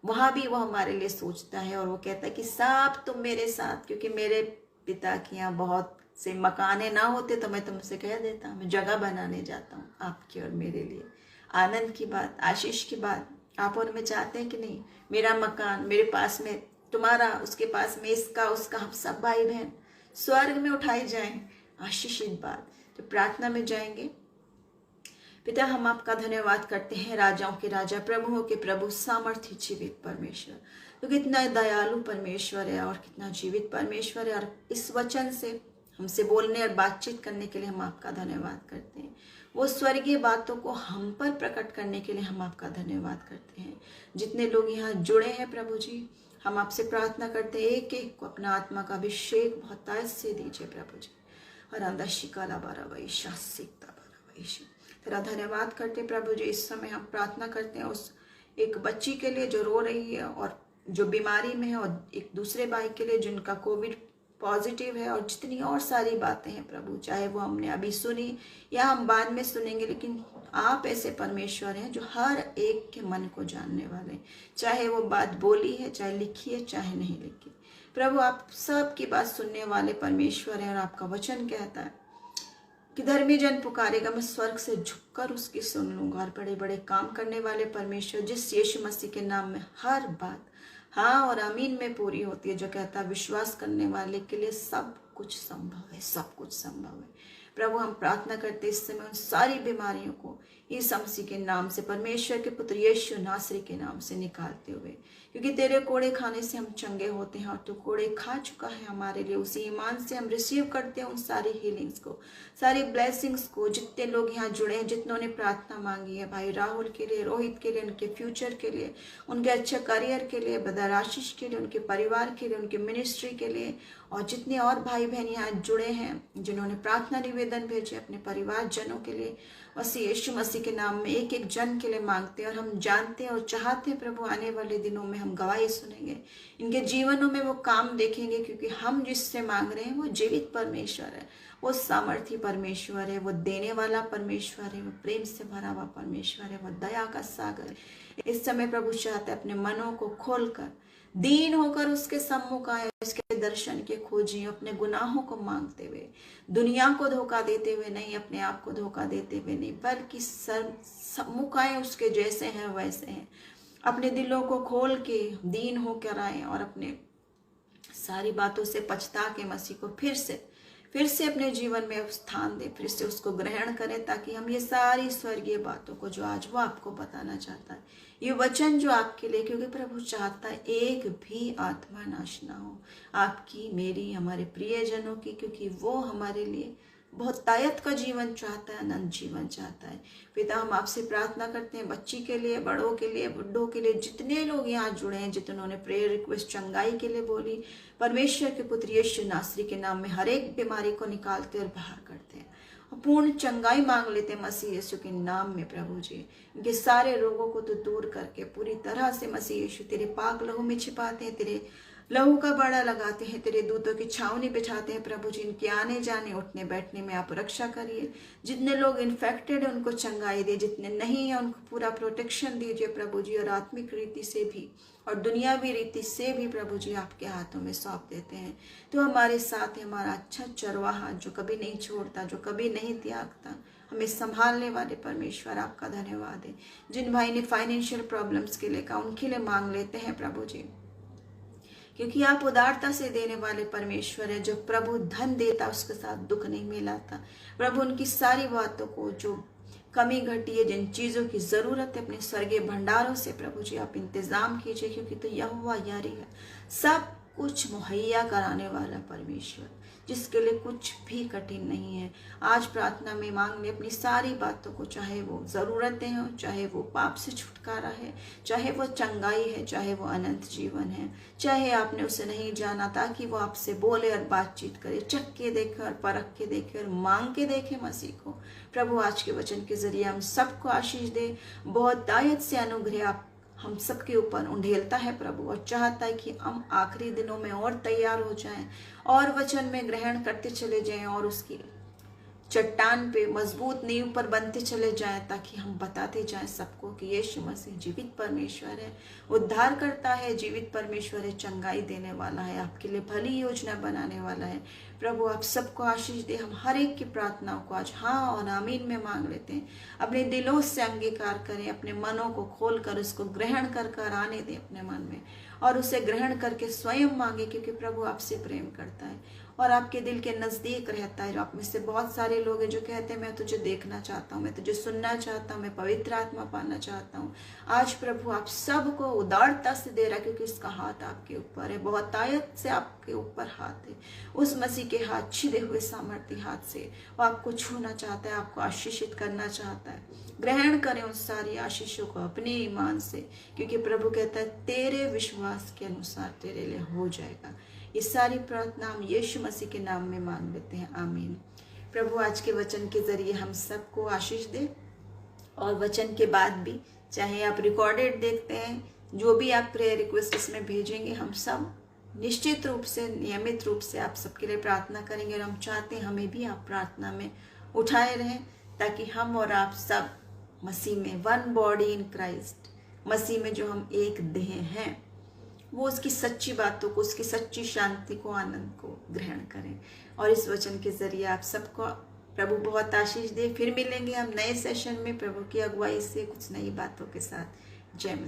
वहाँ भी वो हमारे लिए सोचता है और वो कहता है कि सब तुम मेरे साथ, क्योंकि मेरे पिता के यहाँ बहुत से मकाने ना होते तो मैं तुमसे कह देता, मैं जगह बनाने जाता हूँ आपकी और मेरे लिए। आनंद की बात, आशीष की बात आप और मैं चाहते हैं कि नहीं? मेरा मकान मेरे पास में, तुम्हारा उसके पास में, इसका उसका, हम सब भाई बहन स्वर्ग में उठाए जाएं। आशीषित बात। तो प्रार्थना में जाएंगे। पिता, हम आपका धन्यवाद करते हैं, राजाओं के राजा, प्रभुओं के प्रभु, सामर्थ्य जीवित परमेश्वर, तो कितना दयालु परमेश्वर है और कितना जीवित परमेश्वर है। और इस वचन से हमसे बोलने और बातचीत करने के लिए हम आपका धन्यवाद करते हैं। वो स्वर्गीय बातों को हम पर प्रकट करने के लिए हम आपका धन्यवाद करते हैं। जितने लोग यहाँ जुड़े हैं प्रभु जी, हम आपसे प्रार्थना करते हैं एक एक को अपना आत्मा का अभिषेक बहुत तायत से दीजिए प्रभु जी। और अंदा शिकाला बारा वही शासिकता बारा वही, तेरा धन्यवाद करते प्रभु जी। इस समय हम प्रार्थना करते हैं उस एक बच्ची के लिए जो रो रही है और जो बीमारी में है, और एक दूसरे भाई के लिए जिनका कोविड पॉजिटिव है, और जितनी और सारी बातें हैं प्रभु, चाहे वो हमने अभी सुनी या हम बाद में सुनेंगे, लेकिन आप ऐसे परमेश्वर हैं जो हर एक के मन को जानने वाले हैं। चाहे वो बात बोली है, चाहे लिखी है, चाहे नहीं लिखी, प्रभु आप सब की बात सुनने वाले परमेश्वर हैं। और आपका वचन कहता है कि धर्मी जन पुकारेगा, मैं स्वर्ग से झुककर उसकी सुन लूंगा। और बड़े बड़े काम करने वाले परमेश्वर, जिस यीशु मसीह के नाम में हर बात हाँ और आमीन में पूरी होती है, जो कहता है विश्वास करने वाले के लिए सब कुछ संभव है, सब कुछ संभव है। प्रभु हम प्रार्थना करते इस समय उन सारी बीमारियों को यीशु मसीह के नाम से, परमेश्वर के पुत्र यीशु नासरी के नाम से निकालते हुए, क्योंकि तेरे कोड़े खाने से हम चंगे होते हैं और तू कोड़े खा चुका है हमारे लिए। उसी ईमान से हम रिसीव करते हैं उन सारी हीलिंग्स को, सारी ब्लेसिंग्स को। जितने लोग यहाँ जुड़े हैं, जितनों ने प्रार्थना मांगी है, भाई राहुल के लिए, रोहित के लिए, उनके फ्यूचर के लिए, उनके अच्छे करियर के लिए, ब्रदर आशीष के लिए, उनके परिवार के लिए, उनके मिनिस्ट्री के लिए, और जितने और भाई बहन यहाँ जुड़े हैं जिन्होंने प्रार्थना निवेदन भेजे अपने परिवार जनों के लिए, मसीह यीशु मसीह के नाम में एक एक जन के लिए मांगते हैं। और हम जानते हैं और चाहते हैं प्रभु आने वाले दिनों में हम गवाही सुनेंगे, इनके जीवनों में वो काम देखेंगे, क्योंकि हम जिससे मांग रहे हैं वो जीवित परमेश्वर है, वो सामर्थी परमेश्वर है, वो देने वाला परमेश्वर है, वो प्रेम से भरा हुआ परमेश्वर है, वो दया का सागर। इस समय प्रभु चाहते अपने मनों को खोलकर दीन होकर उसके सम्मुख आए, उसके दर्शन के खोजी, अपने गुनाहों को मांगते हुए, दुनिया को धोखा देते हुए नहीं, अपने आप को धोखा देते हुए नहीं, बल्कि सम्मुख आए उसके जैसे हैं वैसे हैं। अपने दिलों को खोल के दीन होकर आए और अपने सारी बातों से पछता के मसीह को फिर से अपने जीवन में स्थान दे, फिर से उसको ग्रहण करें, ताकि हम ये सारी स्वर्गीय बातों को जो आज वो आपको बताना चाहता है, ये वचन जो आपके लिए, क्योंकि प्रभु चाहता है एक भी आत्मा नाश ना हो, आपकी, मेरी, हमारे प्रियजनों की, क्योंकि वो हमारे लिए बहुत तायत का जीवन चाहता है, अनंत जीवन चाहता है। पिता हम आपसे प्रार्थना करते हैं बच्ची के लिए, बड़ों के लिए, बुढ़ों के लिए, जितने लोग यहाँ जुड़े हैं, जिन्होंने प्रेयर रिक्वेस्ट चंगाई के लिए बोली, परमेश्वर के पुत्र यीशु नासरी के नाम में हर एक बीमारी को निकालते और बाहर करते हैं और पूर्ण चंगाई मांग लेते हैं मसीह यीशु के नाम में। प्रभु जी इनके सारे रोगों को तो दूर करके पूरी तरह से मसीह यीशु तेरे पाक लहू में छिपाते हैं, तेरे लहू का बड़ा लगाते हैं, तेरे दूतों की छावनी बिछाते हैं। प्रभु जी इनके आने जाने उठने बैठने में आप रक्षा करिए। जितने लोग इन्फेक्टेड है उनको चंगाई दे, जितने नहीं है उनको पूरा प्रोटेक्शन दीजिए प्रभु जी। और आत्मिक रीति से भी और दुनियावी रीति से भी प्रभु जी आपके हाथों में सौंप देते हैं। तो हमारे साथ है हमारा अच्छा चरवाहा जो कभी नहीं छोड़ता, जो कभी नहीं त्यागता, हमें संभालने वाले परमेश्वर आपका धन्यवाद है। जिन भाई ने फाइनेंशियल प्रॉब्लम्स के लिए कहा उनके लिए मांग लेते हैं प्रभु जी, क्योंकि आप उदारता से देने वाले परमेश्वर है। जो प्रभु धन देता उसके साथ दुख नहीं मिलाता। प्रभु उनकी सारी बातों को जो कमी घटी है, जिन चीज़ों की ज़रूरत है, अपने स्वर्गीय भंडारों से प्रभु जी आप इंतज़ाम कीजिए, क्योंकि तो यहोवा यारी है, सब कुछ मुहैया कराने वाला परमेश्वर, जिसके लिए कुछ भी कठिन नहीं है। आज प्रार्थना में मांग ले अपनी सारी बातों को, चाहे वो ज़रूरतें हों, चाहे वो पाप से छुटकारा है, चाहे वो चंगाई है, चाहे वो अनंत जीवन है, चाहे आपने उसे नहीं जाना, ताकि वो आपसे बोले और बातचीत करे, चख के देखे और परख के देखे और मांग के देखे मसीह को। प्रभु आज के वचन के जरिए हम सबको आशीष दे, बहुत दायत से अनुग्रह आप हम सबके ऊपर उंडेलता है प्रभु, और चाहता है कि हम आखिरी दिनों में और तैयार हो जाएं और वचन में ग्रहण करते चले जाएं और उसकी चट्टान पे मजबूत नींव पर बनते चले जाएं, ताकि हम बताते जाएं सबको कि यीशु मसीह जीवित परमेश्वर है, उद्धार करता है, जीवित परमेश्वर है, चंगाई देने वाला है, आपके लिए भली योजना बनाने वाला है। प्रभु आप सबको आशीष दे। हम हर एक की प्रार्थनाओं को आज हाँ और आमीन में मांग लेते हैं। अपने दिलों से अंगीकार करें, अपने मनों को खोल कर उसको ग्रहण कर आने दें अपने मन में, और उसे ग्रहण करके स्वयं मांगे, क्योंकि प्रभु आपसे प्रेम करता है और आपके दिल के नजदीक रहता है। आप में से बहुत सारे लोग हैं जो कहते हैं मैं तुझे देखना चाहता हूँ, मैं तुझे सुनना चाहता हूँ, मैं पवित्र आत्मा पाना चाहता हूँ। आज प्रभु आप सबको उदारता से दे रहा, क्योंकि उसका हाथ आपके ऊपर है, बहुत आयत से आपके ऊपर हाथ है। उस मसीह के हाथ, छिदे हुए सामर्थ्य हाथ से वो आपको छूना चाहता है, आपको आशीषित करना चाहता है। ग्रहण करें उस सारी आशीषों को अपने ईमान से, क्योंकि प्रभु कहता है तेरे विश्वास के अनुसार तेरे लिए हो जाएगा। ये सारी प्रार्थना हम यीशु मसीह के नाम में मांग लेते हैं, आमीन। प्रभु आज के वचन के जरिए हम सबको आशीष दे, और वचन के बाद भी चाहे आप रिकॉर्डेड देखते हैं, जो भी आप प्रेयर रिक्वेस्ट इसमें भेजेंगे, हम सब निश्चित रूप से नियमित रूप से आप सबके लिए प्रार्थना करेंगे। और हम चाहते हैं हमें भी आप प्रार्थना में उठाए रहें, ताकि हम और आप सब मसीह में, वन बॉडी इन क्राइस्ट, मसीह में जो हम एक देह हैं, वो उसकी सच्ची बातों को, उसकी सच्ची शांति को, आनंद को ग्रहण करें। और इस वचन के जरिए आप सबको प्रभु बहुत आशीष दे। फिर मिलेंगे हम नए सेशन में प्रभु की अगुवाई से कुछ नई बातों के साथ। जय मसीह।